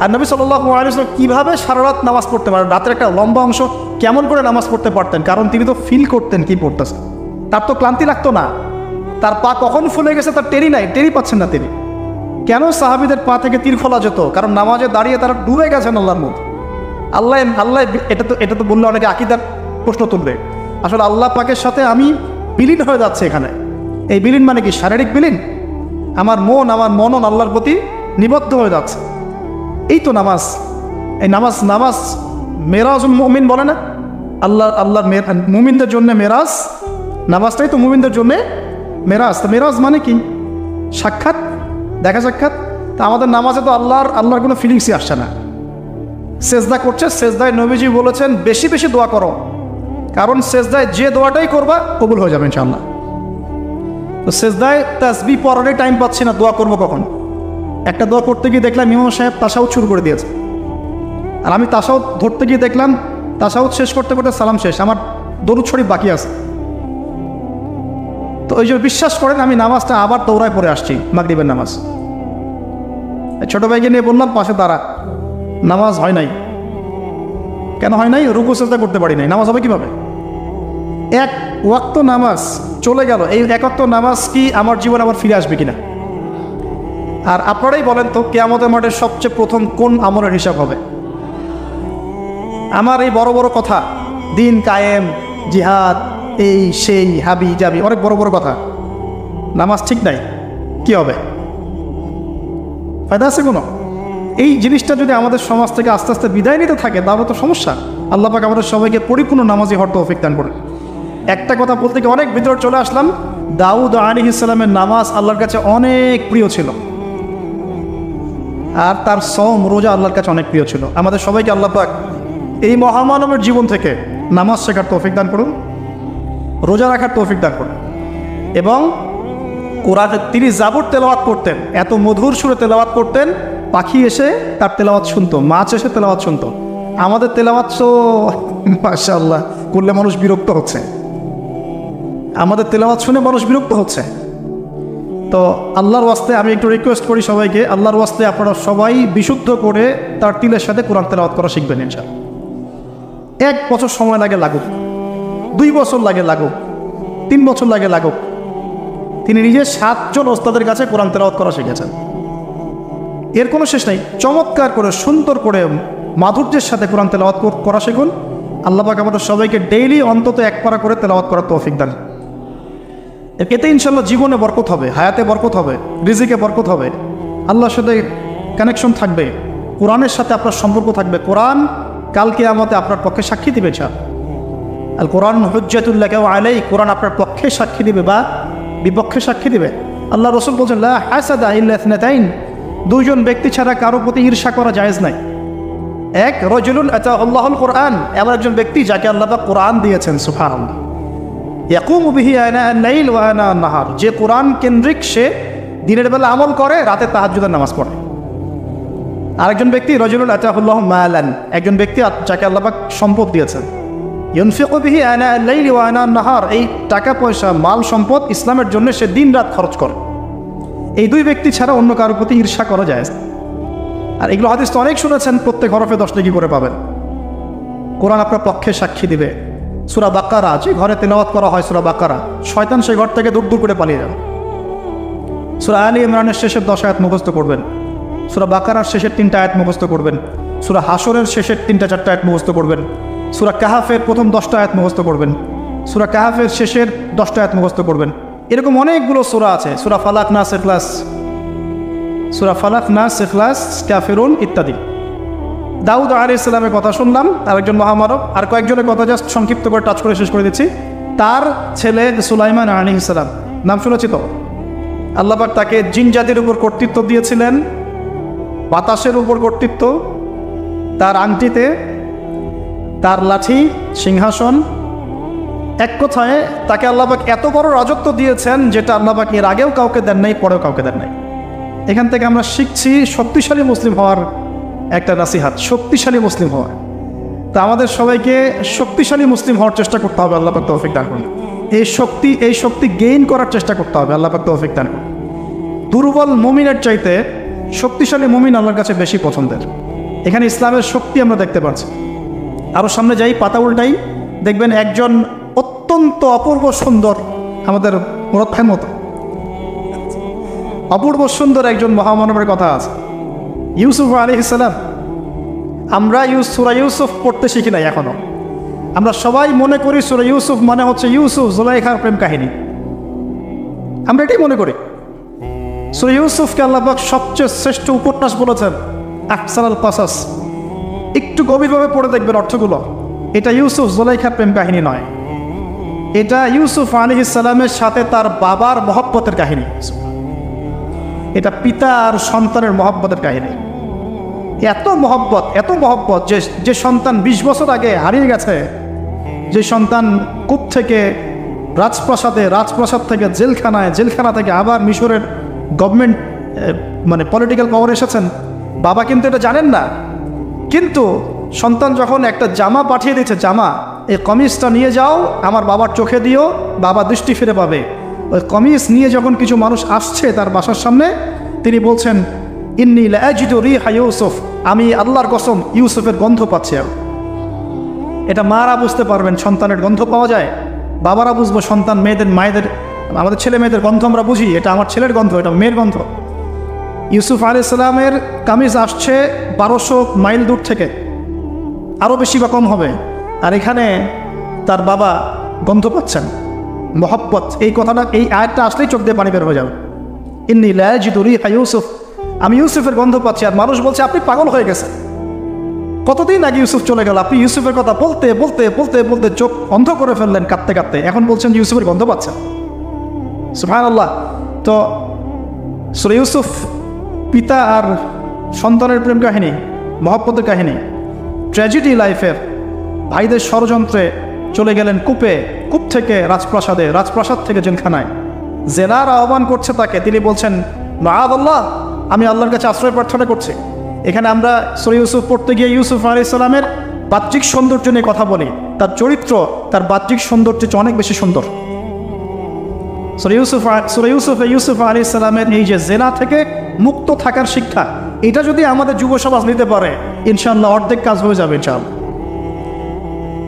আর নবী সাল্লাল্লাহু আলাইহি ওয়াসাল্লাম কীভাবে সারা রাত নামাজ পড়তে পারেন, রাতের একটা লম্বা অংশ কেমন করে নামাজ পড়তে পারতেন? কারণ তিনি তো ফিল করতেন কি পড়তেছেন, তার তো ক্লান্তি লাগতো না। তার পা কখন ফুলে গেছে তার টেরি পাচ্ছেন না তিনি। কেন সাহাবীদের পা থেকে তীর ফলা যেত? কারণ নামাজে দাঁড়িয়ে তারা ডুবে গেছেন আল্লাহর মধ্যে। আল্লাহ, এটা তো বললে অনেকে আকীদার প্রশ্ন তুলবে। আসলে আল্লাহ পাকের সাথে আমি বিলীন হয়ে যাচ্ছে এখানে। এই বিলীন মানে কি? শারীরিক বিলীন। আমার মনন আল্লাহর প্রতি নিবদ্ধ হয়ে যাচ্ছে। এই তো নামাজ। এই নামাজ মেরাজুল মুমিন বলে না, আল্লাহর মুমিনদের জন্য মেরাজ। নামাজটাই তো মুমিনদের জন্য মেরাজ। তো মেরাজ মানে কি? সাক্ষাৎ, দেখা সাক্ষাৎ। তা আমাদের নামাজে তো আল্লাহর কোনো ফিলিংসই আসছে না। সেজদা করছে, সেজদায় নবীজি বলেছেন বেশি বেশি দোয়া করো, কারণ সেজদায় যে দোয়াটাই করবা কবুল হয়ে যাবে ইনশাআল্লাহ। তো সেজদায় তাসবিহ পড়ারই টাইম পাচ্ছি না, দোয়া করবো কখন? একটা দোয়া করতে গিয়ে দেখলাম ইমাম সাহেব তাশাহুদ শুরু করে দিয়েছে, আর আমি তাশাহুদ ধরতে গিয়ে দেখলাম তাশাহুদ শেষ করতে করতে সালাম শেষ, আমার দরুদ শরীফ বাকি আছে। তো ওই যে বিশ্বাস করেন আমি নামাজটা আবার দৌড়ায় পড়ে আসছি, মাগরিবের নামাজ। ছোটো ভাইকে নিয়ে বললাম পাশে দাঁড়া, নামাজ হয় নাই। কেন হয় নাই? রুকু সেজদা করতে পারি নাই, নামাজ হবে কীভাবে? এক ওয়াক্ত নামাজ চলে গেল, এই এক ওয়াক্ত নামাজ কি আমার জীবনে আবার ফিরে আসবে কিনা? আর আপনারাই বলেন তো, কিয়ামতের মাঠে সবচেয়ে প্রথম কোন আমলের হিসাব হবে? আমার এই বড় বড় কথা, দিন কায়েম, জিহাদ, এই সেই, হাবি জাবি, অনেক বড় বড় কথা, নামাজ ঠিক নাই, কি হবে? ফায়দা আছে কোনো? এই জিনিসটা যদি আমাদের সমাজ থেকে আস্তে আস্তে বিদায় নিতে থাকে তাহলে তো সমস্যা। আল্লাহ পাক আমাদের সবাইকে পরিপূর্ণ নামাজি হওয়ার তৌফিক দান করুন। একটা কথা বলতে গিয়ে অনেক ভিতরে চলে আসলাম। দাউদ আলাইহিস সালামের নামাজ আল্লাহর কাছে অনেক প্রিয় ছিল, আর তার সওম রোজা আল্লাহর কাছে অনেক প্রিয় ছিল। আমাদের সবাইকে আল্লাহ পাক এই মহামানবের জীবন থেকে নামাজ শেখার তৌফিক দান করুন, রোজা রাখার তৌফিক দান করুন। এবং কোরআনে তিনি জাবুর তেলাওয়াত করতেন, এত মধুর সুরে তেলাওয়াত করতেন, পাখি এসে তার তেলাওয়াত শুনতো, মাছ এসে তেলাওয়াত শুনতো। আমাদের তেলাওয়াত তো মাশাআল্লাহ করলে মানুষ বিরক্ত হচ্ছে, আমাদের তেলাওয়াত শুনে মানুষ বিরক্ত হচ্ছে। তো আল্লাহর ওয়াস্তে আমি একটু রিকোয়েস্ট করি সবাইকে, আল্লাহর ওয়াস্তে আপনারা সবাই বিশুদ্ধ করে তার তিলের সাথে কোরআন তেলাওয়াত করা শিখবেন ইনশাআল্লাহ। 1 বছর সময় লাগে লাগুক, 2 বছর লাগে লাগুক, 3 বছর লাগে লাগুক, তিনি নিজে 7 জন ওস্তাদের কাছে কোরআন তেলাওয়াত করা শিখেছেন। এর কোনো শেষ নাই। চমৎকার করে সুন্দর করে মাধুর্যের সাথে কোরআন তেলাওয়াত করা শিখুন। আল্লাহ পাক আমাদের সবাইকে ডেইলি অন্তত 1 পারা করে তেলাওয়াত করার তৌফিক দান। এতে ইনশাল্লাহ জীবনে বরকত হবে, হায়াতে বরকত হবে, রিজিকে বরকত হবে, আল্লাহর সাথে কানেকশন থাকবে, কোরআনের সাথে আপনার সম্পর্ক থাকবে। কোরআন কাল কিয়ামতে আপনার পক্ষে সাক্ষী দিবে। আল কোরআন হুজ্জাতুল লাকা ওয়া আলাই, কোরআন আপনার পক্ষে সাক্ষী দিবে বা বিপক্ষে সাক্ষী দিবে। আল্লাহ রাসূল বলেন লা হাসাদা ইল্লা ইসনাতাইন, 2 জন ব্যক্তি ছাড়া কারো প্রতি ঈর্ষা করা জায়েজ নাই। এক রাজুলুন আতা আল্লাহুল কোরআন, এমন একজন ব্যক্তি যাকে আল্লাহ পাক কোরআন দিয়েছেন, সুবহানাল্লাহ। ইয়াকুমু বিহি আনা আল-লাইল ওয়া আনা আন-নাহার, যে কোরআন কেন্দ্রিক, সে দিনের বেলা আমল করে, রাতে তাহাজ্জুদের নামাজ পড়ে। আরেকজন ব্যক্তি রাজুলুন আতাহুল্লাহু মালান, একজন ব্যক্তি যাকে আল্লাহ পাক সম্পদ দিয়েছেন, ইউনফিকু বিহি আনা আল-লাইল ওয়া আনা আন-নাহার, এই টাকা পয়সা মাল সম্পদ ইসলামের জন্য সে দিন রাত খরচ করে। এই 2 ব্যক্তি ছাড়া অন্য কারোর প্রতি ঈর্ষা করা যায়। আর এগুলো হাদিস তো অনেক শুনেছেন, প্রত্যেক হরফে 10 নেকি করে পাবেন। কোরআন আপনার পক্ষে সাক্ষী দিবে। সূরা বাকারা, যে ঘরে তেলাওয়াত করা হয় সূরা বাকারা, শয়তান সেই ঘর থেকে দূর দূর করে পালিয়ে যাবে। সূরা আলী ইমরানের শেষের 10 আয়াত মুখস্থ করবেন, সূরা বাকারার শেষের 3টা আয়াত মুখস্থ করবেন, সূরা হাসরের শেষের 3টা-4টা আয়াত মুখস্থ করবেন, সূরা কাহাফের প্রথম 10টা আয়াত মুখস্থ করবেন, সূরা কাহাফের শেষের 10টা আয়াত মুখস্থ করবেন। এরকম অনেকগুলো সূরা আছে, সূরা ফালাক, নাস, ইখলাস, সূরা ফালাক, নাস, ইখলাস, কাফিরুন ইত্যাদি। দাউদ আলাইহিস সালামের কথা শুনলাম, আরেকজন মহামানব। আর কয়েকজনের কথা জাস্ট সংক্ষিপ্ত করে টাচ করে শেষ করে দিচ্ছি। তার ছেলে সুলাইমান আলাইহিস সালাম, নাম শুনেছি তো? আল্লাহ পাক তাকে জিন জাতির উপর কর্তৃত্ব দিয়েছিলেন, বাতাসের উপর কর্তৃত্ব, তার আংটিতে, তার লাঠি, সিংহাসন। এক কথায় তাকে আল্লাহ পাক এত বড় রাজত্ব দিয়েছেন যেটা আল্লাহ পাক এর আগেও কাউকে দেন নাই, পরেও কাউকে দেন নাই। এখান থেকে আমরা শিখছি শক্তিশালী মুসলিম হওয়ার একটা নাসিহাত, শক্তিশালী মুসলিম হওয়া। তা আমাদের সবাইকে শক্তিশালী মুসলিম হওয়ার চেষ্টা করতে হবে, আল্লাহ পাক তৌফিক দান করুন। এই শক্তি গেইন করার চেষ্টা করতে হবে, আল্লাহ পাক তৌফিক দান করুন। দুর্বল মুমিনের চাইতে শক্তিশালী মুমিন আল্লাহর কাছে বেশি পছন্দের। এখানে ইসলামের শক্তি আমরা দেখতে পাচ্ছি। আরও সামনে যাই, পাতা উল্টাই, দেখবেন একজন অত্যন্ত অপূর্ব সুন্দর, আমাদের মুরাদ ভাইয়ের মতো অপূর্ব সুন্দর একজন মহামানবের কথা আছে, ইউসুফ আলাইহিস সালাম। আমরা সূরা ইউসুফ পড়তে শিখি নাই এখনো। আমরা সবাই মনে করি সূরা ইউসুফ মানে হচ্ছে ইউসুফ জুলাইখার প্রেম কাহিনী, আমরা এটাই মনে করি। সূরা ইউসুফকে আল্লাহ পাক সবচেয়ে শ্রেষ্ঠ উপন্যাস বলেছেন, আহসানুল কাসাস। একটু গভীরভাবে পড়ে দেখবেন অর্থগুলো। এটা ইউসুফ জুলাইখার প্রেম কাহিনী নয়, এটা ইউসুফ আলাইহিস সালামের সাথে তার বাবার মহব্বতের কাহিনী। এটা পিতা আর সন্তানের মহব্বতের কাহিনী। এত মহব্বত যে সন্তান 20 বছর আগে হারিয়ে গেছে, যে সন্তান কূপ থেকে রাজপ্রাসাদে, রাজপ্রাসাদ থেকে জেলখানায়, জেলখানা থেকে আবার মিশরের গভর্নমেন্ট মানে পলিটিক্যাল পাওয়ার এসেছেন। বাবা কিন্তু এটা জানেন না, কিন্তু সন্তান যখন একটা জামা পাঠিয়ে দিয়েছে, জামা, এই কমিজটা নিয়ে যাও, আমার বাবার চোখে দিও, বাবা দৃষ্টি ফিরে পাবে। ওই কমিজ নিয়ে যখন কিছু মানুষ আসছে তার বাসার সামনে, তিনি বলছেন, ইন্নী লা আজিদু রিহা ইউসুফ, আমি আল্লাহর কসম ইউসুফের গন্ধ পাচ্ছি। এটা মারা বুঝতে পারবেন, সন্তানের গন্ধ পাওয়া যায়। বাবারা বুঝবো, সন্তান মায়েদের আমাদের ছেলে মেয়েদের গন্ধ আমরা বুঝি, এটা আমার ছেলের গন্ধ, এটা মেয়ের গন্ধ। ইউসুফ আলাইহিস সালামের কামিজ আসছে 1200 মাইল দূর থেকে, আরও বেশি বা কম হবে। আর এখানে তার বাবা গন্ধ পাচ্ছেন, মহব্বত। এই কথাটা, এই আয়াতটা আসলেই চোখ দিয়ে পানি বের হয়ে যাবে। ইন্নী লা আজিদু রিহা ইউসুফ, আমি ইউসুফের গন্ধ পাচ্ছি। আর মানুষ বলছে আপনি পাগল হয়ে গেছেন, কতদিন আগে ইউসুফ চলে গেল, আপনি ইউসুফের কথা বলতে বলতে বলতে বলতে চোখ অন্ধ করে ফেললেন কাঁদতে কাঁদতে, এখন বলছেন যে ইউসুফের গন্ধ পাচ্ছেন। সুবহানাল্লাহ। তো সূরা ইউসুফ পিতা আর সন্তানের প্রেম কাহিনী, মহব্বতের কাহিনী, ট্র্যাজেডি লাইফের। ভাইদের ষড়যন্ত্রে চলে গেলেন কূপে, কূপ থেকে রাজপ্রাসাদে, রাজপ্রাসাদ থেকে জেলখানায়। জেনার আহ্বান করছে তাকে, তিনি বলছেন মাআযাল্লাহ, আমি আল্লাহর কাছে আশ্রয় প্রার্থনা করছি। এখানে আমরা সূরা ইউসুফ পড়তে গিয়ে ইউসুফ আলাইহিস সালামের বাহ্যিক সৌন্দর্য নিয়ে কথা বলি, তার চরিত্র তার বাহ্যিক সৌন্দর্য চেয়ে অনেক বেশি সুন্দর। সূরা ইউসুফ আলাইহিস সালামের এই যে জেনা থেকে মুক্ত থাকার শিক্ষা, এটা যদি আমাদের যুব সমাজ নিতে পারে ইনশাআল্লাহ অর্ধেক কাজ হয়ে যাবে ইনশাআল্লাহ।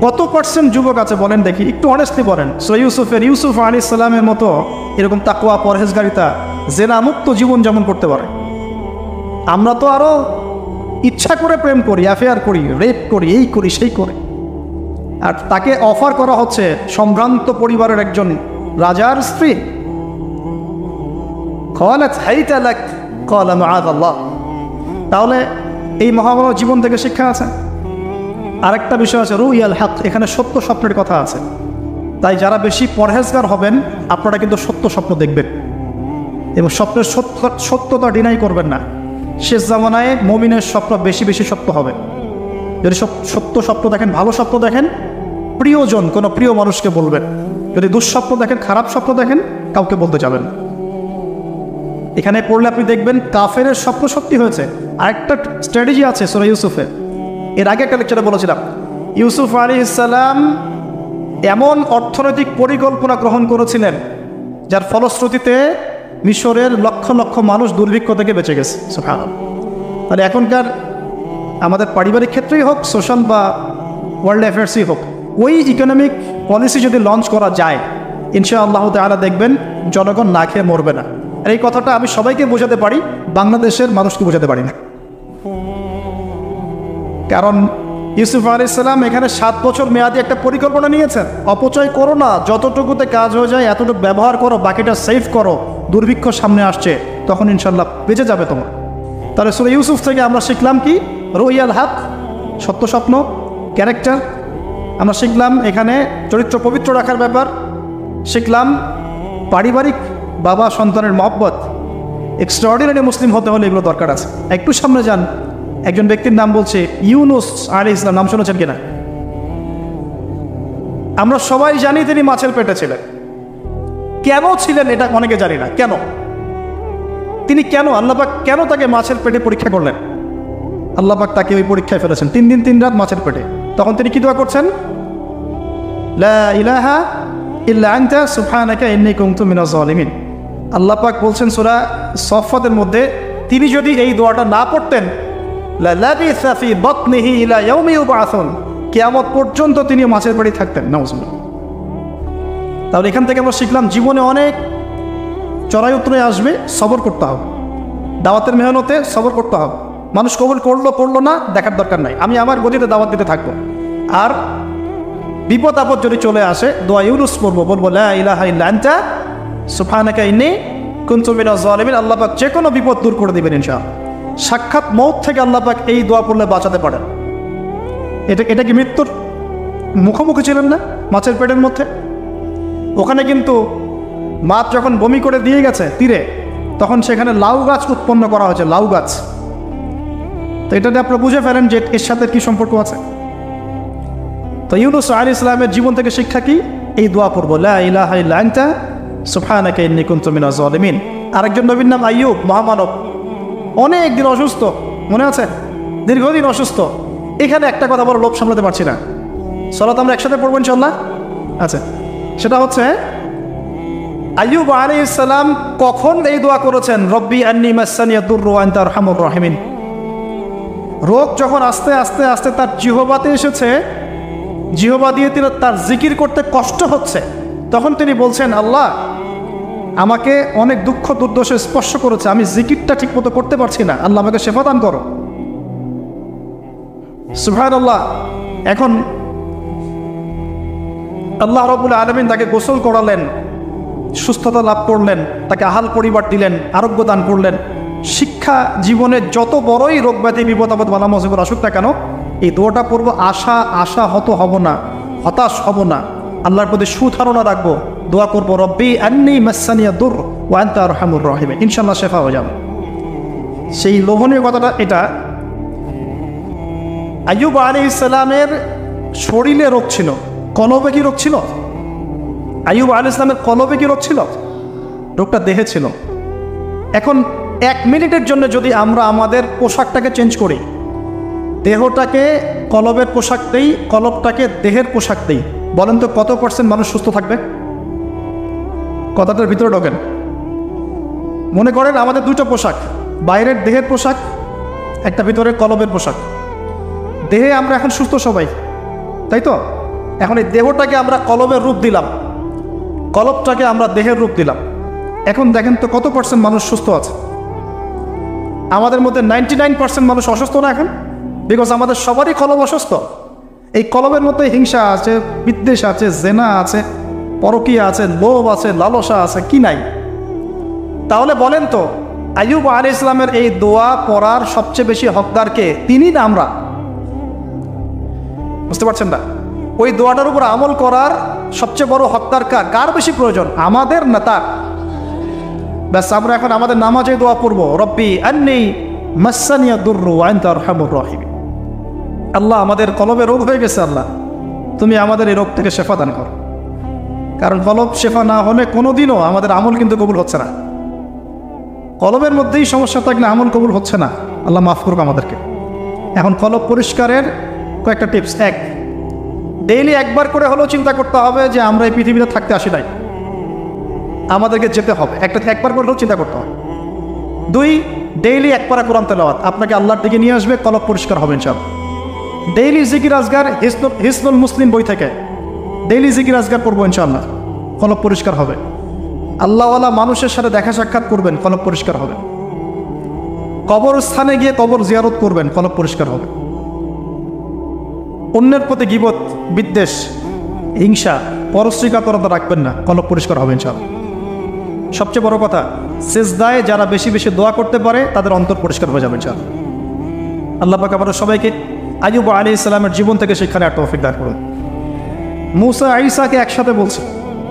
কত পার্সেন্ট যুবক আছে বলেন দেখি, একটু অনেস্টলি বলেন। সূরা ইউসুফ আলাইহিস সালামের মতো এরকম তাকওয়া, পরহেজগারিতা, জেনা মুক্ত জীবন যেমন করতে পারে। আমরা তো আরো ইচ্ছা করে প্রেম করি, অ্যাফেয়ার করি, রেপ করি, এই করি সেই করি। আর তাকে অফার করা হচ্ছে সম্ভ্রান্ত পরিবারের একজন রাজার স্ত্রী। তাহলে এই মহামানব জীবন থেকে শিক্ষা আছে। আরেকটা বিষয় আছে রুইয়াল হক, এখানে সত্য স্বপ্নের কথা আছে। তাই যারা বেশি পরহেজগার হবেন আপনারা কিন্তু সত্য স্বপ্ন দেখবেন এবং স্বপ্নের সত্যতা ডিনাই করবেন না। শেষ জামানায় মুমিনের স্বপ্ন বেশি বেশি সত্য হবে। যদি সত্য স্বপ্ন দেখেন, ভালো স্বপ্ন দেখেন, প্রিয়জন কোনো প্রিয় মানুষকে বলবেন। যদি দুঃস্বপ্ন দেখেন, খারাপ স্বপ্ন দেখেন, কাউকে বলতে যাবেন। এখানে পড়লে আপনি দেখবেন কাফেরের স্বপ্ন সত্যি হয়েছে। আরেকটা স্ট্র্যাটেজি আছে সূরা ইউসুফে, এর আগে একটা লেকচারে বলেছিলাম। ইউসুফ আলাইহিস সালাম এমন অর্থনৈতিক পরিকল্পনা গ্রহণ করেছিলেন যার ফলশ্রুতিতে মিশরের লক্ষ লক্ষ মানুষ দুর্ভিক্ষ থেকে বেঁচে গেছে। সুবহানাল্লাহ। তাহলে এখনকার আমাদের পারিবারিক ক্ষেত্রেই হোক, সোশ্যাল বা ওয়ার্ল্ড অ্যাফেয়ার্সই হোক, ওই ইকোনমিক পলিসি যদি লঞ্চ করা যায় ইনশাআল্লাহ তাআলা দেখবেন জনগণ না খেয়ে মরবে না। আর এই কথাটা আমি সবাইকে বোঝাতে পারি, বাংলাদেশের মানুষকে বোঝাতে পারি না। কারণ ইউসুফ আলাইহিস সালাম এখানে 7 বছর মেয়াদি একটা পরিকল্পনা নিয়েছেন। অপচয় করো না, যতটুকুতে কাজ হয়ে যায় এতটুকু ব্যবহার করো, বাকিটা সেভ করো। দুর্ভিক্ষ সামনে আসছে, তখন ইনশাল্লাহ বেঁচে যাবে তোমার। তাহলে সূরা ইউসুফ থেকে আমরা শিখলাম কি? রুইয়াল হক, সত্য স্বপ্ন, ক্যারেক্টার। আমরা শিখলাম এখানে চরিত্র পবিত্র রাখার ব্যাপার। শিখলাম পারিবারিক বাবা সন্তানের মহব্বত। এক্সট্রাঅর্ডিনারি মুসলিম হতে হলে এগুলো দরকার আছে। একটু সামনে যান, একজন ব্যক্তির নাম বলছে ইউনুস আলাইহিস সালাম, নাম শুনেছেন কিনা? আমরা সবাই জানি তিনি মাছের পেটে ছিলেন। কেন ছিলেন এটা অনেকে জানি না। কেন তিনি, কেন আল্লাহ পাক কেন তাকে মাছের পেটে পরীক্ষা করলেন? আল্লাহ পাক তাকে ওই পরীক্ষায় ফেলেছেন 3 দিন 3 রাত মাছের পেটে। তখন তিনি কি দোয়া করছেন? লা ইলাহা ইল্লা আনতা সুবহানাকা ইন্নী কুনতু মিনাজ জালিমিন। আল্লাহ পাক বলছেন সূরা সফফাতের মধ্যে, তিনি যদি এই দোয়াটা না পড়তেন লা লাবিসা ফি বাতনিহি ইলা ইয়াউমি ইউবআসুন, কিয়ামত পর্যন্ত তিনি মাছের পেটে থাকতেন। নাউজুবিল্লাহ। তাহলে এখান থেকে আমরা শিখলাম জীবনে অনেক চড়াই উতরাই আসবে, সবর করতে হবে। দাওয়াতের মেহনতে সবর করতে হবে। মানুষ কবুল করলো পড়লো না দেখার দরকার নাই, আমি আমার গতিতে দাওয়াত দিতে থাকবো। আর বিপদ আপদ যদি চলে আসে দোয়া ইউনুস পড়বো, বলবো লা ইলাহা ইল্লা আনতা সুবহানাকা ইন্নী কুনতু মিনাজ জালিমিন। আল্লাহ পাক যে কোনো বিপদ দূর করে দিবেন ইনশাআল্লাহ। সাক্ষাৎ মৌত থেকে আল্লাহ পাক এই দোয়া পড়লে বাঁচাতে পারেন। এটা কি মৃত্যুর মুখোমুখি ছিলেন না মাছের পেটের মধ্যে? ওখানে কিন্তু মাছ যখন বমি করে দিয়ে গেছে তীরে, তখন সেখানে লাউ গাছ উৎপন্ন করা হয়েছে, লাউ গাছ। তো এটাতে আপনারা বুঝে ফেলেন যে এর সাথে কি সম্পর্ক আছে। তো ইউনুস আলাইহিস সালামের জীবন থেকে শিক্ষা কি? এই দোয়া পড়বো, লা ইলাহা ইল্লা আনতা সুবহানাকা ইন্নী কুনতু মিনাজ জালিমিন। আরেকজন নবীর নাম আইয়ুব, মহামানব। অনেক দিন অসুস্থ, মনে আছে? দীর্ঘদিন অসুস্থ। এখানে একটা কথা বড় লোভ সামলাতে পারছি না, সালাত আমরা একসাথে পড়বো ইনশাআল্লাহ। আচ্ছা, সেটা হচ্ছে আইয়ুব আলাইহিস সালাম কখন এই দোয়া করেছেন? রব্বি আন্নী মাসানিয়াদ দুররু ওয়া আনতা আরহামুর রাহিমিন। রোগ যখন আস্তে আস্তে আস্তে তার জিহ্বাতে এসেছে, জিহ্বা দিয়ে তিনি তার জিকির করতে কষ্ট হচ্ছে, তখন তিনি বলছেন আল্লাহ আমাকে অনেক দুঃখ দুর্দশা স্পর্শ করেছে, আমি জিকিরটা ঠিক মতো করতে পারছি না, আল্লাহ আমাকে শেফা দান করো। সুবহানাল্লাহ। এখন আল্লাহ রাব্বুল আলামিন তাকে গোসল করালেন, সুস্থতা লাভ করলেন, তাকে আহাল পরিবার দিলেন, আরোগ্য দান করলেন। শিক্ষা জীবনে যত বড়ই রোগ ব্যাধি বিপদ আপদ বালা মুসিবত আসুক না কেন, এই দোয়াটা পড়বো, আশাহত হব না, হতাশ হব না, আল্লাহর প্রতি সুধারণা রাখবো, দোয়া করবো রব্বি আন্নি মাসানিয়া দুর ওয়া আনতা আরহামুর রাহিমিন, ইনশাআল্লাহ শেফা হয়ে যাবে। সেই লোভনীয় কথাটা এটা, আইয়ুব আলাইহিস সালামের শরীরে রোগ ছিল, কলবে কি রোগ ছিল? আইয়ুব আলাইহিস সালামের কলবে কি রোগ ছিল? রোগটা দেহে ছিল। এখন 1 মিনিটের জন্য যদি আমরা আমাদের পোশাকটাকে চেঞ্জ করি, দেহটাকে কলবের পোশাক দেই, কলবটাকে দেহের পোশাক দেই, বলেন তো কত % মানুষ সুস্থ থাকবে? কথাটার ভিতরে ঢোকেন। মনে করেন আমাদের 2টা পোশাক, বাইরের দেহের পোশাক, একটা ভিতরে কলবের পোশাক। দেহে আমরা এখন সুস্থ সবাই, তাই তো? এখন এই দেহটাকে আমরা কলবের রূপ দিলাম, কলবটাকে আমরা দেহের রূপ দিলাম। এখন দেখেন তো কত % মানুষ সুস্থ আছে? আমাদের মধ্যে 99% মানুষ অসুস্থ না এখন? বিকজ আমাদের সবারই কলব অসুস্থ। এই কলবের মধ্যে হিংসা আছে, বিদ্বেষ আছে, জেনা আছে, পরকীয়া আছে, লোভ আছে, লালসা আছে, কি নাই? তাহলে বলেন তো আইয়ুব আলাইহিস সালামের এই দোয়া পড়ার সবচেয়ে বেশি হকদারকে? তিনি না আমরা? বুঝতে পারছেন না? ওই দোয়াটার উপর আমল করার সবচেয়ে বড় হকদার কার বেশি প্রয়োজন, আমাদের না তার? ব্যাস, আমরা এখন আমাদের নামাজে দোয়া পড়ব, রব্বি আন্নি মাসানিয়া দুররু ওয়া আনতা আরহামুর রাহিমিন। আল্লাহ, আমাদের কলবে রোগ হয়ে গেছে, আল্লাহ তুমি আমাদের এই রোগ থেকে শেফা দান করো। কারণ কলব শেফা না হলে কোনোদিনও আমাদের আমল কিন্তু কবুল হচ্ছে না। কলবের মধ্যেই সমস্যা থাকলে আমল কবুল হচ্ছে না। আল্লাহ মাফ করুক আমাদেরকে। এখন কলব পরিষ্কারের কয়েকটা টিপস। 1, ডেইলি একবার করে হলেও চিন্তা করতে হবে যে আমরা এই পৃথিবীতে থাকতে আসি নাই, আমাদেরকে যেতে হবে। একবার করে হলেও চিন্তা করতে হবে। 2, ডেইলি 1 পারা কোরআন তেলাওয়াত আপনাকে আল্লাহর দিকে নিয়ে আসবে, কলব পরিষ্কার হবে ইনশাআল্লাহ। ডেইলি জিকির আজগার, হিসনুল মুসলিম বই থেকে ডেইলি জিকির আজগার করবো ইনশাআল্লাহ, কলব পরিষ্কার হবে। আল্লাহওয়ালা মানুষের সাথে দেখা সাক্ষাৎ করবেন, কলব পরিষ্কার হবে। কবরস্থানে গিয়ে কবর জিয়ারত করবেন, কলব পরিষ্কার হবে। অন্যের প্রতি গীবত, বিদ্বেষ, হিংসা, পরশ্রীকাতরতা রাখবেন না, কলব পরিষ্কার হবে ইনশাআল্লাহ। সবচেয়ে বড় কথা, সিজদায় যারা বেশি বেশি দোয়া করতে পারে তাদের অন্তর পরিষ্কার হয়ে যাবে ইনশাআল্লাহ। আল্লাহ পাক আমাদের সবাইকে আইয়ুব আলাইহিস সালামের জীবন থেকে শিক্ষা নেওয়ার তৌফিক দান করুন। মুসা ঈসাকে একসাথে বলছে,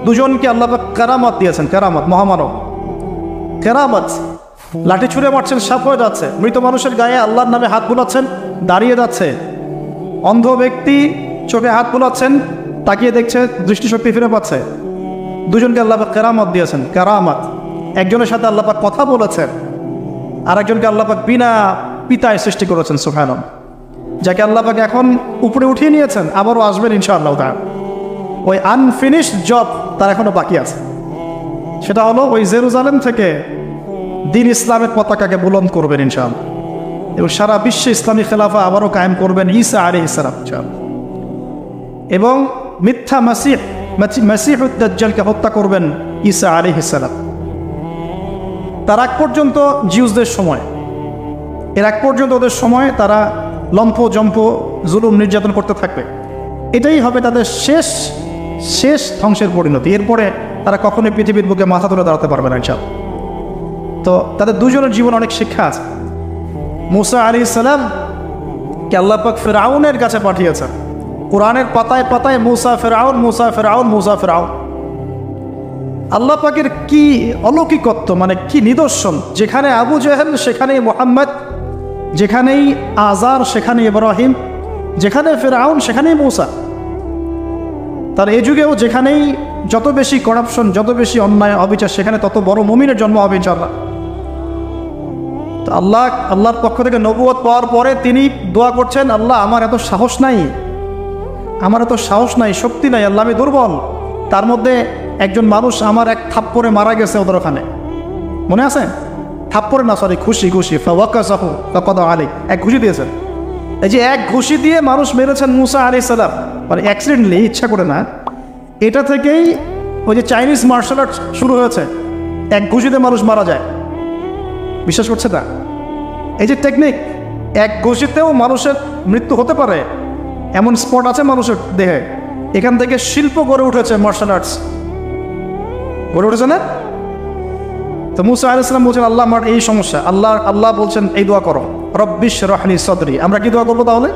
দুজনকে আল্লাহ পাক কেরামত দিয়েছেন, কেরামত, মহামানব, কেরামত। লাঠি ছুঁড়ে মারছেন, সাপ হয়ে যাচ্ছে। মৃত মানুষের গায়ে আল্লাহর নামে হাত বুলাচ্ছেন, দাঁড়িয়ে যাচ্ছে। অন্ধ ব্যক্তি চোখে হাত বুলাচ্ছেন, তাকিয়ে দেখছে, দৃষ্টিশক্তি ফিরে পাচ্ছে। দুজনকে আল্লাহ পাক কেরামত দিয়েছেন, কেরামত। একজনের সাথে আল্লাহ পাক কথা বলেছেন, আর একজনকে আল্লাহ পাক বিনা পিতায় সৃষ্টি করেছেন, সুবহানাল্লাহ। যাকে আল্লাহ পাক এখন উপরে উঠিয়ে নিয়েছেন, আবারও আসবেন ইনশাআল্লাহ তাআলা। ওই আনফিনিশড জব তার এখনো বাকি আছে। সেটা হলো ওই জেরুজালেম থেকে দ্বীন ইসলামের পতাকাকে বুলন্দ করবেন ইনশাআল্লাহ, এবং সারা বিশ্বে ইসলামী খেলাফা আবারও কায়েম করবেন ঈসা আলাইহিস সালাম ইনশাআল্লাহ। এবং মিথ্যা মাসীহুদ দাজ্জালকে হত্যা করবেন ঈসা আলাইহিস সালাম। তার আগ পর্যন্ত জিউসদের সময়, এর আগ পর্যন্ত ওদের সময় তারা লম্ফ জম্প জুলুম নির্যাতন করতে থাকবে। এটাই হবে তাদের শেষ ধ্বংসের পরিণতি। এরপরে তারা কখনোই পৃথিবীর বুকে মাথা তুলে দাঁড়াতে পারবে না ইনশাআল্লাহ। তো তাদের দুজনের জীবন অনেক শিক্ষা আছে। মুসা আলাইহিস সালাম কে আল্লাহ পাক ফিরআউনের কাছে পাঠিয়েছেন। কোরআনের পাতায় পাতায় মুসা ফিরআউন, মুসা ফিরআউন, মুসা ফিরআউন। আল্লাহ পাকের কি অলৌকিকত্ব, মানে কি নিদর্শন! যেখানে আবু জেহেল সেখানেই মুহাম্মদ, যেখানেই আজার সেখানেই ইব্রাহিম, যেখানে ফিরআউন সেখানেই মুসা। তার এই যুগেও যেখানেই যত বেশি করাপশন, যত বেশি অন্যায় অবিচার, সেখানে তত বড় মুমিনের জন্ম হবে ইনশাআল্লাহ। তো আল্লাহর পক্ষ থেকে নবুয়ত পাওয়ার পরে তিনি দোয়া করছেন, আল্লাহ আমার এত সাহস নাই, শক্তি নাই, আল্লাহ আমি দুর্বল। তার মধ্যে একজন মানুষ আমার এক থাপ্পড়ে মারা গেছে ওদের ওখানে, মনে আছে? থাপ্পড়ে না, সরি, ঘুষি ফাওয়াকাযাহু ফাকাদা আলাইহি, এক ঘুষি দিয়েছেন। এই যে এক ঘুষি দিয়ে মানুষ মেরেছেন মুসা আলাইহিস সালাম, মানে অ্যাক্সিডেন্টলি, ইচ্ছা করে না। এটা থেকেই ওই যে চাইনিজ মার্শাল আর্ট শুরু হয়েছে, এক ঘুষিতে মানুষ মারা যায়। বিশ্বাস করছে না? এই যে টেকনিক, এক ঘুষিতেও মানুষের মৃত্যু হতে পারে, এমন স্পট আছে মানুষের দেহে। এখান থেকে শিল্প গড়ে উঠেছে, মার্শাল আর্টস গড়ে উঠেছে না? তো মুসা আলাইহিস সালাম বলছেন আল্লাহ আমার এই সমস্যা, আল্লাহ বলছেন এই দোয়া করো, রব্বিশ রাহলি সদরি। আমরা কি দোয়া করবো তাহলে?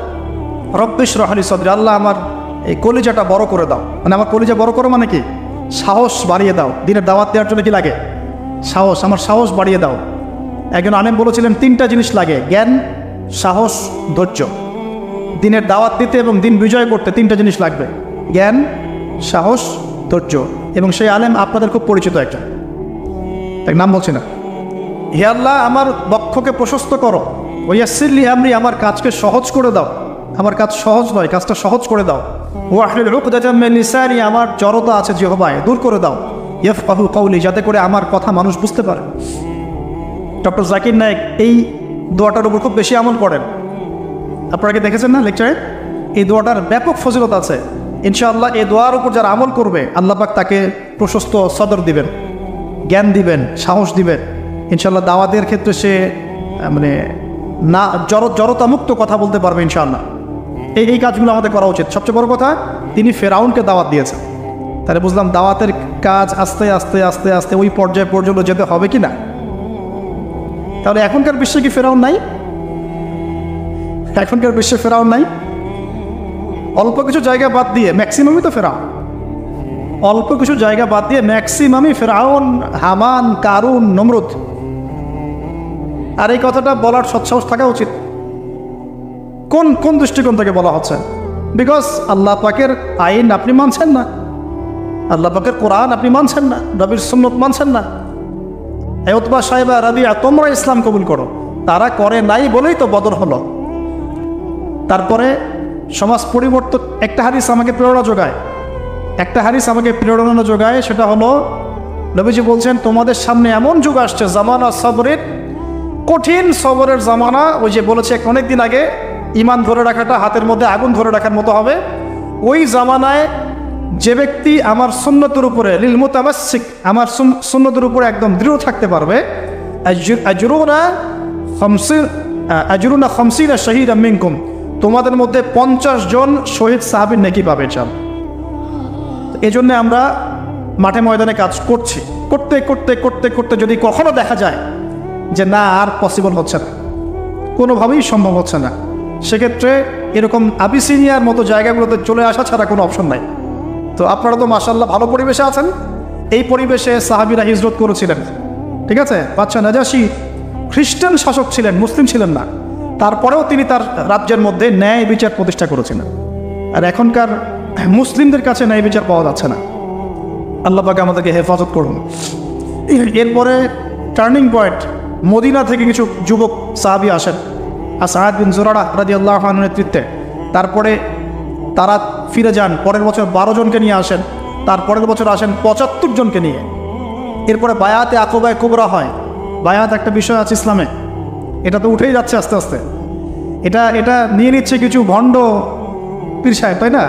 রব্বিশ রাহলি সদরি, আল্লাহ আমার এই কলিজাটা বড় করে দাও। মানে আমার কলিজা বড় করো মানে কি? সাহস বাড়িয়ে দাও। দিনের দাওয়াত দেওয়ার জন্য কি লাগে? সাহস। আমার সাহস বাড়িয়ে দাও। একজন আলেম বলেছিলেন 3টা জিনিস লাগে, জ্ঞান, সাহস, ধৈর্য। দিনের দাওয়াত দিতে এবং দিন বিজয় করতে 3টা জিনিস লাগবে, জ্ঞান, সাহস, ধৈর্য। এবং সেই আলেম আপনাদের খুব পরিচিত একটা, তার নাম বলছি না। হে আল্লাহ আমার বক্ষকে প্রশস্ত করো, ওয়াসসিরলি আমরি, আমার কাজকে সহজ করে দাও। আমার কাজ সহজ নয়, কাজটা সহজ করে দাও। ওয়াহলুল উকদাতাম মিন লিসানি, আমার জড়তা আছে জিহ্বায়, দূর করে দাও। ইয়াফকাহু কওলি, যাতে করে আমার কথা মানুষ বুঝতে পারে। ডক্টর জাকির নায়েক এই দোয়াটার উপর খুব বেশি আমল করেন। আপনারা কি দেখেছেন না লেকচারে? এই দোয়াটার ব্যাপক ফজিলত আছে। ইনশাআল্লাহ এই দোয়ার উপর যারা আমল করবে আল্লাহ পাক তাকে প্রশস্ত সদর দিবেন, জ্ঞান দিবেন, সাহস দিবেন। ইনশাআল্লাহ দাওয়াতের ক্ষেত্রে সে মানে না জড়তামুক্ত কথা বলতে পারবে ইনশাআল্লাহ। এই কাজগুলো আমাদের করা উচিত। সবচেয়ে বড় কথা, তিনি ফেরাউনকে দাওয়াত দিয়েছেন। তাহলে বুঝলাম দাওয়াতের কাজ আস্তে আস্তে আস্তে আস্তে ওই পর্যায়ে পর্যন্ত যেতে হবে কি না। তাহলে এখনকার বিশ্বে কি ফেরাউন নাই? এখনকার বিশ্বে ফেরাউন নাই? অল্প কিছু জায়গা বাদ দিয়ে ম্যাক্সিমামই তো ফেরাউন। অল্প কিছু জায়গা বাদ দিয়ে ম্যাক্সিমামই ফেরাউন, হামান, কারুন, নমরুদ। আর এই কথাটা বলার সৎসাহস থাকা উচিত। কোন দৃষ্টিকোণ থেকে বলা হচ্ছে? বিকজ আল্লাহ পাকের আইন আপনি মানছেন না, আল্লাহ পাকের কোরআন আপনি মানছেন না, নবীর সুন্নত মানছেন না। উতবা সাহেবা রাবিয়া, তোমরা ইসলাম কবুল করো। তারা করে নাই বলেই তো বদর হলো। তারপরে সমাজ পরিবর্তন, একটা হাদিস আমাকে প্রেরণা যোগায়, সেটা হলো নবীজি বলছেন তোমাদের সামনে এমন যুগ আসছে, জামানা সবরের, কঠিন সবরের জামানা। ওই যে বলেছে অনেক দিন আগে, ইমান ধরে রাখাটা হাতের মধ্যে আগুন ধরে রাখার মতো হবে। ওই জামানায় যে ব্যক্তি আমার সুন্নতের উপরে লিল মুতামাসসিক, আমার সুন্নতের উপরে একদম দৃঢ় থাকতে পারবে, আজরুনা খামসিনা শাহীদাম মিনকুম, তোমাদের মধ্যে 50 জন শহীদ সাহাবীর নেকি পাবে। চান এই জন্যে আমরা মাঠে ময়দানে কাজ করতে করতে যদি কখনো দেখা যায় যে না আর পসিবল হচ্ছে না, কোনোভাবেই সম্ভব হচ্ছে না, সেক্ষেত্রে এরকম আবিসিনিয়ার মতো জায়গাগুলোতে চলে আসা ছাড়া কোনো অপশন নাই। তো আপনারা তো মাশাআল্লাহ ভালো পরিবেশে আছেন। এই পরিবেশে সাহাবীরা হিজরত করেছিলেন, ঠিক আছে। বাদশা নাজাশী খ্রিস্টান শাসক ছিলেন, মুসলিম ছিলেন না। তারপরেও তিনি তার রাজ্যের মধ্যে ন্যায় বিচার প্রতিষ্ঠা করেছিলেন। আর এখনকার মুসলিমদের কাছে ন্যায় বিচার পাওয়া যাচ্ছে না। আল্লাহ পাক আমাদেরকে হেফাজত করুন। এরপরে টার্নিং পয়েন্ট, মদিনা থেকে কিছু যুবক সাহাবী আসেন, আসাদ বিন জুরারা রাদিয়াল্লাহু আনহুর নেতৃত্বে। তারপরে তারা ফিরে যান, পরের বছর 12 জনকে নিয়ে আসেন, তারপরের বছর আসেন 75 জনকে নিয়ে। এরপরে বায়াতে আকবায়ে কুবরা হয়। বায়াত একটা বিষয় আছে ইসলামে, এটা তো উঠেই যাচ্ছে আস্তে আস্তে। এটা নিয়ে নিচ্ছে কিছু ভণ্ড পীর সাহেব, তাই না?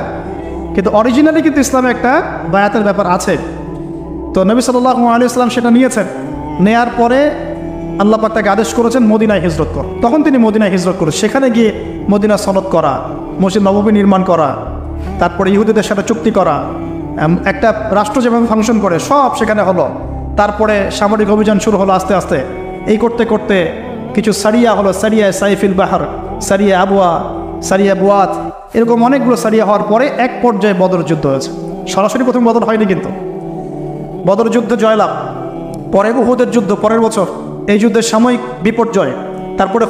কিন্তু অরিজিনালি কিন্তু ইসলামে একটা বায়াতের ব্যাপার আছে। তো নবী সাল্লাল্লাহু আলাইহি ওয়াসাল্লাম সেটা নিয়েছেন। নেয়ার পরে আল্লাহ পাক তাকে আদেশ করেছেন মদিনায় হিজরত কর। তখন তিনি মদিনায় হিজরত করে সেখানে গিয়ে মদিনা সনদ করা, মসজিদ নববী নির্মাণ করা, তারপরে ইহুদিদের সাথে চুক্তি করা, একটা রাষ্ট্র যেভাবে ফাংশন করে সব সেখানে হলো। তারপরে সামরিক অভিযান শুরু হলো আস্তে আস্তে। এই করতে করতে কিছু সারিয়া হলো, সারিয়া সাইফিল বাহার, সারিয়া আবুয়া, সারিয়া বুয়াত, এরকম অনেকগুলো সারিয়া হওয়ার পরে এক পর্যায়ে বদর যুদ্ধ হয়েছে। সরাসরি প্রথম বদর হয়নি, কিন্তু বদর যুদ্ধে জয়লাভ, পরে উহুদের যুদ্ধ পরের বছর, এই যুদ্ধের সাময়িক বিপর্যয়। তারপরে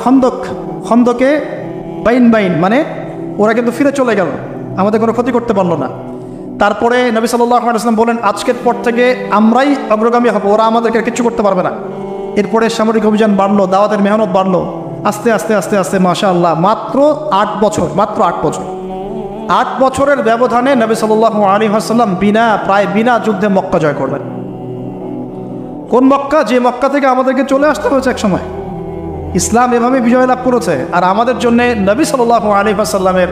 খন্দকে বাইন মানে ওরা কিন্তু ফিরে চলে গেল, আমাদের কোনো ক্ষতি করতে পারলো না। তারপরে নবী সাল্লাল্লাহু আলাইহি ওয়াসাল্লাম বলেন আজকের পর থেকে আমরাই অগ্রগামী হব, ওরা আমাদেরকে কিছু করতে পারবে না। এরপরে সামরিক অভিযান বাড়লো, দাওয়াতের মেহনত বাড়লো, আস্তে আস্তে আস্তে আস্তে মাশাআল্লাহ মাত্র 8 বছর 8 বছরের ব্যবধানে নবী সাল্লাল্লাহু আলাইহি ওয়াসাল্লাম প্রায় বিনা যুদ্ধে মক্কা জয় করলেন। কোন মক্কা? যে মক্কা থেকে আমাদেরকে চলে আসতে হয়েছে এক সময়। ইসলাম এভাবে বিজয় লাভ করেছে। আর আমাদের জন্য নবী সাল্লাল্লাহু আলাইহি ওয়াসাল্লামের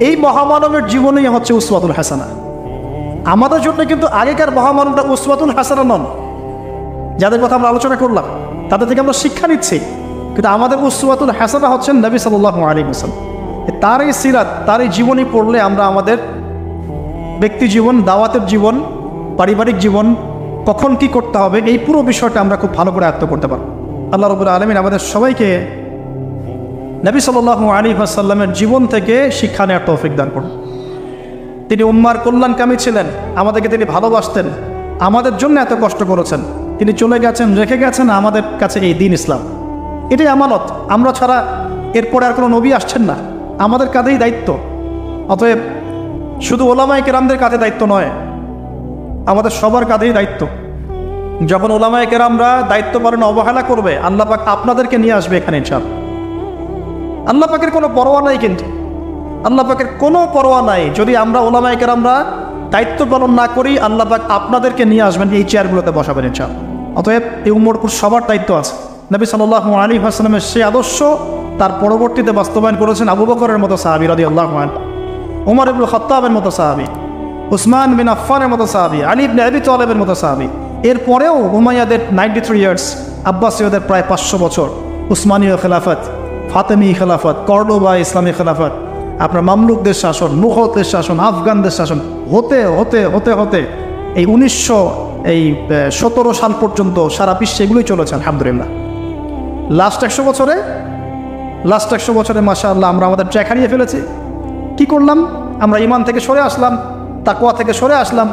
এই মহামানবের জীবনই হচ্ছে উসওয়াতুল হাসানা। আমাদের জন্য কিন্তু আগেকার মহামানবটা উসওয়াতুল হাসানা নন, যাদের কথা আমরা আলোচনা করলাম, তাদের থেকে আমরা শিক্ষা নিচ্ছি। কিন্তু আমাদের উসওয়াতুল হাসানা হচ্ছেন নবী সাল্লাল্লাহু আলাইহি ওয়াসাল্লাম। তার এই সিরাত, তার এই জীবনী পড়লে আমরা আমাদের ব্যক্তি জীবন, দাওয়াতের জীবন, পারিবারিক জীবন, কখন কি করতে হবে, এই পুরো বিষয়টা আমরা খুব ভালো করে আয়ত্ত করতে পারব। আল্লাহ রাব্বুল আলামিন আমাদের সবাইকে নবী সাল্লাল্লাহু আলাইহি ওয়াসাল্লামের জীবন থেকে শিক্ষা নেওয়ার তৌফিক দান করুন। তিনি উম্মার কল্যাণকামী ছিলেন, আমাদেরকে তিনি ভালোবাসতেন, আমাদের জন্য এত কষ্ট করেছেন, তিনি চলে গেছেন, রেখে গেছেন আমাদের কাছে এই দিন ইসলাম। এটাই আমানত, আমরা ছাড়া এরপরে আর কোনো নবী আসছেন না, আমাদের কাঁধেই দায়িত্ব। অতএব শুধু ওলামায়ে কেরামদের কাঁধে দায়িত্ব নয়, আমাদের সবার কাঁধেই দায়িত্ব। যখন ওলামায়ে কেরামরা দায়িত্ব পালন অবহেলা করবে, আল্লাহ পাক আপনাদেরকে নিয়ে আসবে এখানে ইনশাআল্লাহ। আল্লাহ পাকের কোনো পরোয়া নাই, কিন্তু আল্লাহ পাকের কোনো পরোয়া নাই। যদি আমরা ওলামায়ে কেরামরা দায়িত্ব পালন না করি, আল্লাহ পাক আপনাদেরকে নিয়ে আসবেন, এই চেয়ারগুলোতে বসাবেন ইনশাআল্লাহ। অতএব এই উম্মতপুর সবার দায়িত্ব আছে। নবী সাল্লাল্লাহু আলাইহি ওয়াসাল্লামের সেই আদর্শ তার পরবর্তীতে বাস্তবায়ন করেছেন আবু বকরের মতো সাহাবী রাদিয়াল্লাহু আনহু, ওমর ইবনে খাত্তাবের মতো সাহাবী, উসমান বিন আফফানের মতো সাহাবী, আলী ইবনে আবি তালেবের মতো সাহাবী। এরপরেও উমাইয়াদের 93 ইয়ার্স, আব্বাসীয়দের প্রায় 500 বছর, উসমানীয় খেলাফত, ফাতেমি খেলাফত, কর্ডোবা ইসলামী খেলাফত, আপনার মামলুকদের শাসন, মুঘলদের শাসন, আফগানদের শাসন, হতে হতে হতে হতে এই 1917 সাল পর্যন্ত সারা বিশ্বে এগুলোই চলেছে আলহামদুলিল্লাহ। লাস্ট 100 বছরে মাশাআল্লাহ আমরা আমাদের ট্র্যাক হারিয়ে ফেলেছি। কি করলাম? আমরা ঈমান থেকে সরে আসলাম, তাকওয়া থেকে সরে আসলাম,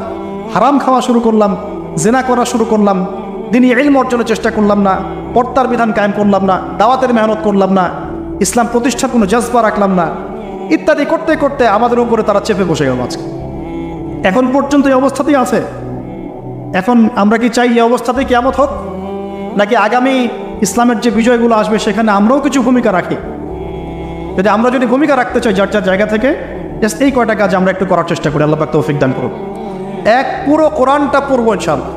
হারাম খাওয়া শুরু করলাম, জিনা করা শুরু করলাম, দিনী ইলম অর্জনের চেষ্টা করলাম না, পর্দার বিধান কায়েম করলাম না, দাওয়াতের মেহনত করলাম না, ইসলাম প্রতিষ্ঠার কোনো জজবা রাখলাম না, ইত্যাদি করতে করতে আমাদের উপরে তারা চেপে বসে গেল। আজকে এখন পর্যন্ত এই অবস্থাতেই আছে। এখন আমরা কি চাই এই অবস্থাতেই কিয়ামত হোক, নাকি আগামী ইসলামের যে বিজয়গুলো আসবে সেখানে আমরাও কিছু ভূমিকা রাখি? যদি ভূমিকা রাখতে চাই যার যার জায়গা থেকে, জাস্ট এই কয়টা কাজ আমরা একটু করার চেষ্টা করি। আল্লাহ পাক তৌফিক দান করুন। 1, পুরো কোরআনটা পড়ব ইনশাআল্লাহ।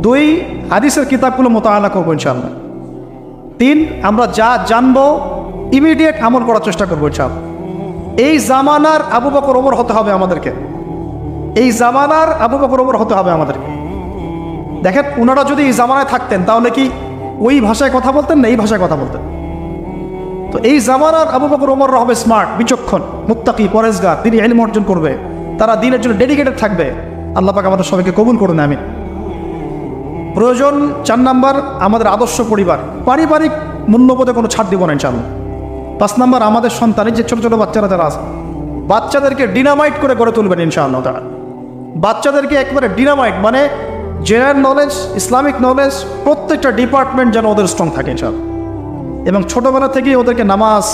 2, হাদিসের কিতাবগুলো মোতালা করবো ইনশাআল্লাহ। 3, আমরা যা জানবো ইমিডিয়েট আমল করার চেষ্টা করবো ইনশাআল্লাহ। এই জামানার আবু বকর ওমর হতে হবে আমাদেরকে, এই জামানার আবু বকর ওমর হতে হবে আমাদেরকে। দেখেন, ওনারা যদি এই জামানায় থাকতেন তাহলে কি ওই ভাষায় কথা বলতেন না এই ভাষায় কথা বলতেন? তো এই জামানার আবু বকর ওমররা হবে স্মার্ট, বিচক্ষণ, মুত্তাকি, পরেজগার, তিনি ইলম অর্জন করবে, তারা দ্বীনের জন্য ডেডিকেটেড থাকবে। আল্লাহ পাক আমাদের সবাইকে কবুল করুন, আমিন। প্রয়োজন 4 নাম্বার, আমাদের আদর্শ পরিবার, পারিবারিক মূল্যবোধে কোনো ছাড় দিব না ইনশাআল্লাহ। 5 নাম্বার, আমাদের সন্তানের যে ছোট ছোট বাচ্চারা যারা আছে, বাচ্চাদেরকে ডিনামাইট করে গড়ে তুলবেন ইনশাআল্লাহ তাআলা। বাচ্চাদেরকে একবারে ডিনামাইট, মানে জেনারেল নলেজ, ইসলামিক নলেজ, প্রত্যেকটা ডিপার্টমেন্ট যেন ওদের স্ট্রং থাকে ইনশাআল্লাহ। এবং ছোটোবেলা থেকেই ওদেরকে নামাজ,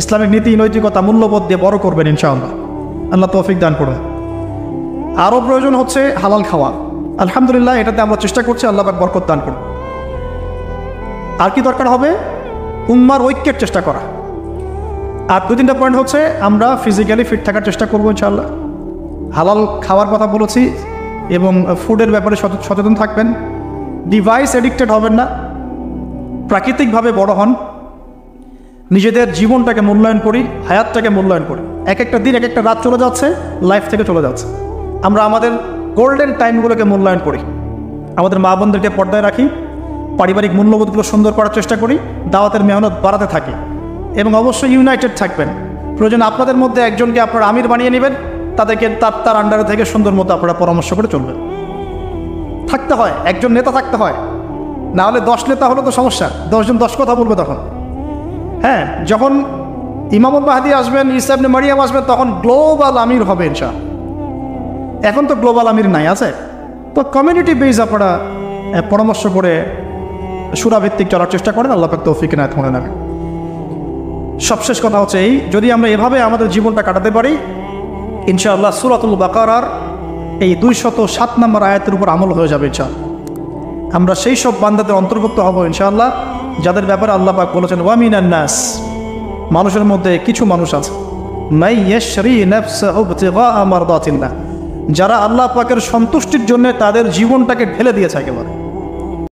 ইসলামিক নীতি নৈতিকতা, মূল্যবোধ দিয়ে বড় করবেন ইনশাআল্লাহ। আল্লাহ তৌফিক দান করুন। আরও প্রয়োজন হচ্ছে হালাল খাওয়া, আলহামদুলিল্লাহ এটাতে আমরা চেষ্টা করছি, আল্লাহ পাক বরকত দান করুন। আর কি দরকার হবে? উম্মার ঐক্যের চেষ্টা করা। আর 2-3টা পয়েন্ট হচ্ছে আমরা ফিজিক্যালি ফিট থাকার চেষ্টা করবো ইনশাআল্লাহ। হালাল খাওয়ার কথা বলেছি, এবং ফুডের ব্যাপারে সচেতন থাকবেন। ডিভাইস এডিক্টেড হবেন না, প্রাকৃতিকভাবে বড় হন, নিজেদের জীবনটাকে মূল্যায়ন করি, হায়াতটাকে মূল্যায়ন করি। এক একটা দিন, এক একটা রাত চলে যাচ্ছে, লাইফ থেকে চলে যাচ্ছে। আমরা আমাদের গোল্ডেন টাইমগুলোকে মূল্যায়ন করি, আমাদের মা বোনদেরকে পর্দায় রাখি, পারিবারিক মূল্যবোধগুলো সুন্দর করার চেষ্টা করি, দাওয়াতের মেহনত বাড়াতে থাকি, এবং অবশ্যই ইউনাইটেড থাকবেন। প্রয়োজন আপনাদের মধ্যে একজনকে আপনারা আমির বানিয়ে নেবেন, তাদেরকে তার আন্ডারে থেকে সুন্দর মতো আপনারা পরামর্শ করে চলবেন। থাকতে হয়, একজন নেতা থাকতে হয়, না হলে 10 নেতা হলে তো সমস্যা, 10 জন 10 কথা বলবে তখন। হ্যাঁ, যখন ইমামুল মাহদী আসবেন, ঈসা ইবনে মারিয়াম আসবেন, তখন গ্লোবাল আমির হবে ইনশাআল্লাহ। এখন তো গ্লোবাল আমির নাই, আছে তো কমিউনিটি বেস আপনারা পরামর্শ করে সুরাভিত্তিক চলার চেষ্টা করেন। আল্লাহ পাক তৌফিক ইনায়াত করে নেবেন। সবশেষ কথা হচ্ছে এই, যদি আমরা এভাবে আমাদের জীবনটা কাটাতে পারি ইনশাআল্লাহ, সূরাতুল বাকারার এই 207 নম্বর আয়াতের উপর আমল হয়ে যাবে ইনশাআল্লাহ। আমরা সেই সব বান্দাদের অন্তর্ভুক্ত হব ইনশাআল্লাহ যাদের ব্যাপারে আল্লাহ পাক বলেছেন, ওয়া মিনান নাস, মানুষের মধ্যে কিছু মানুষ আছে, মাই ইয়াশরি নাফসাহু ইবতিগা মারদাতিল্লাহ, যারা আল্লাহ পাকের সন্তুষ্টির জন্য তাদের জীবনটাকে ঢেলে দিয়েছে একেবারে।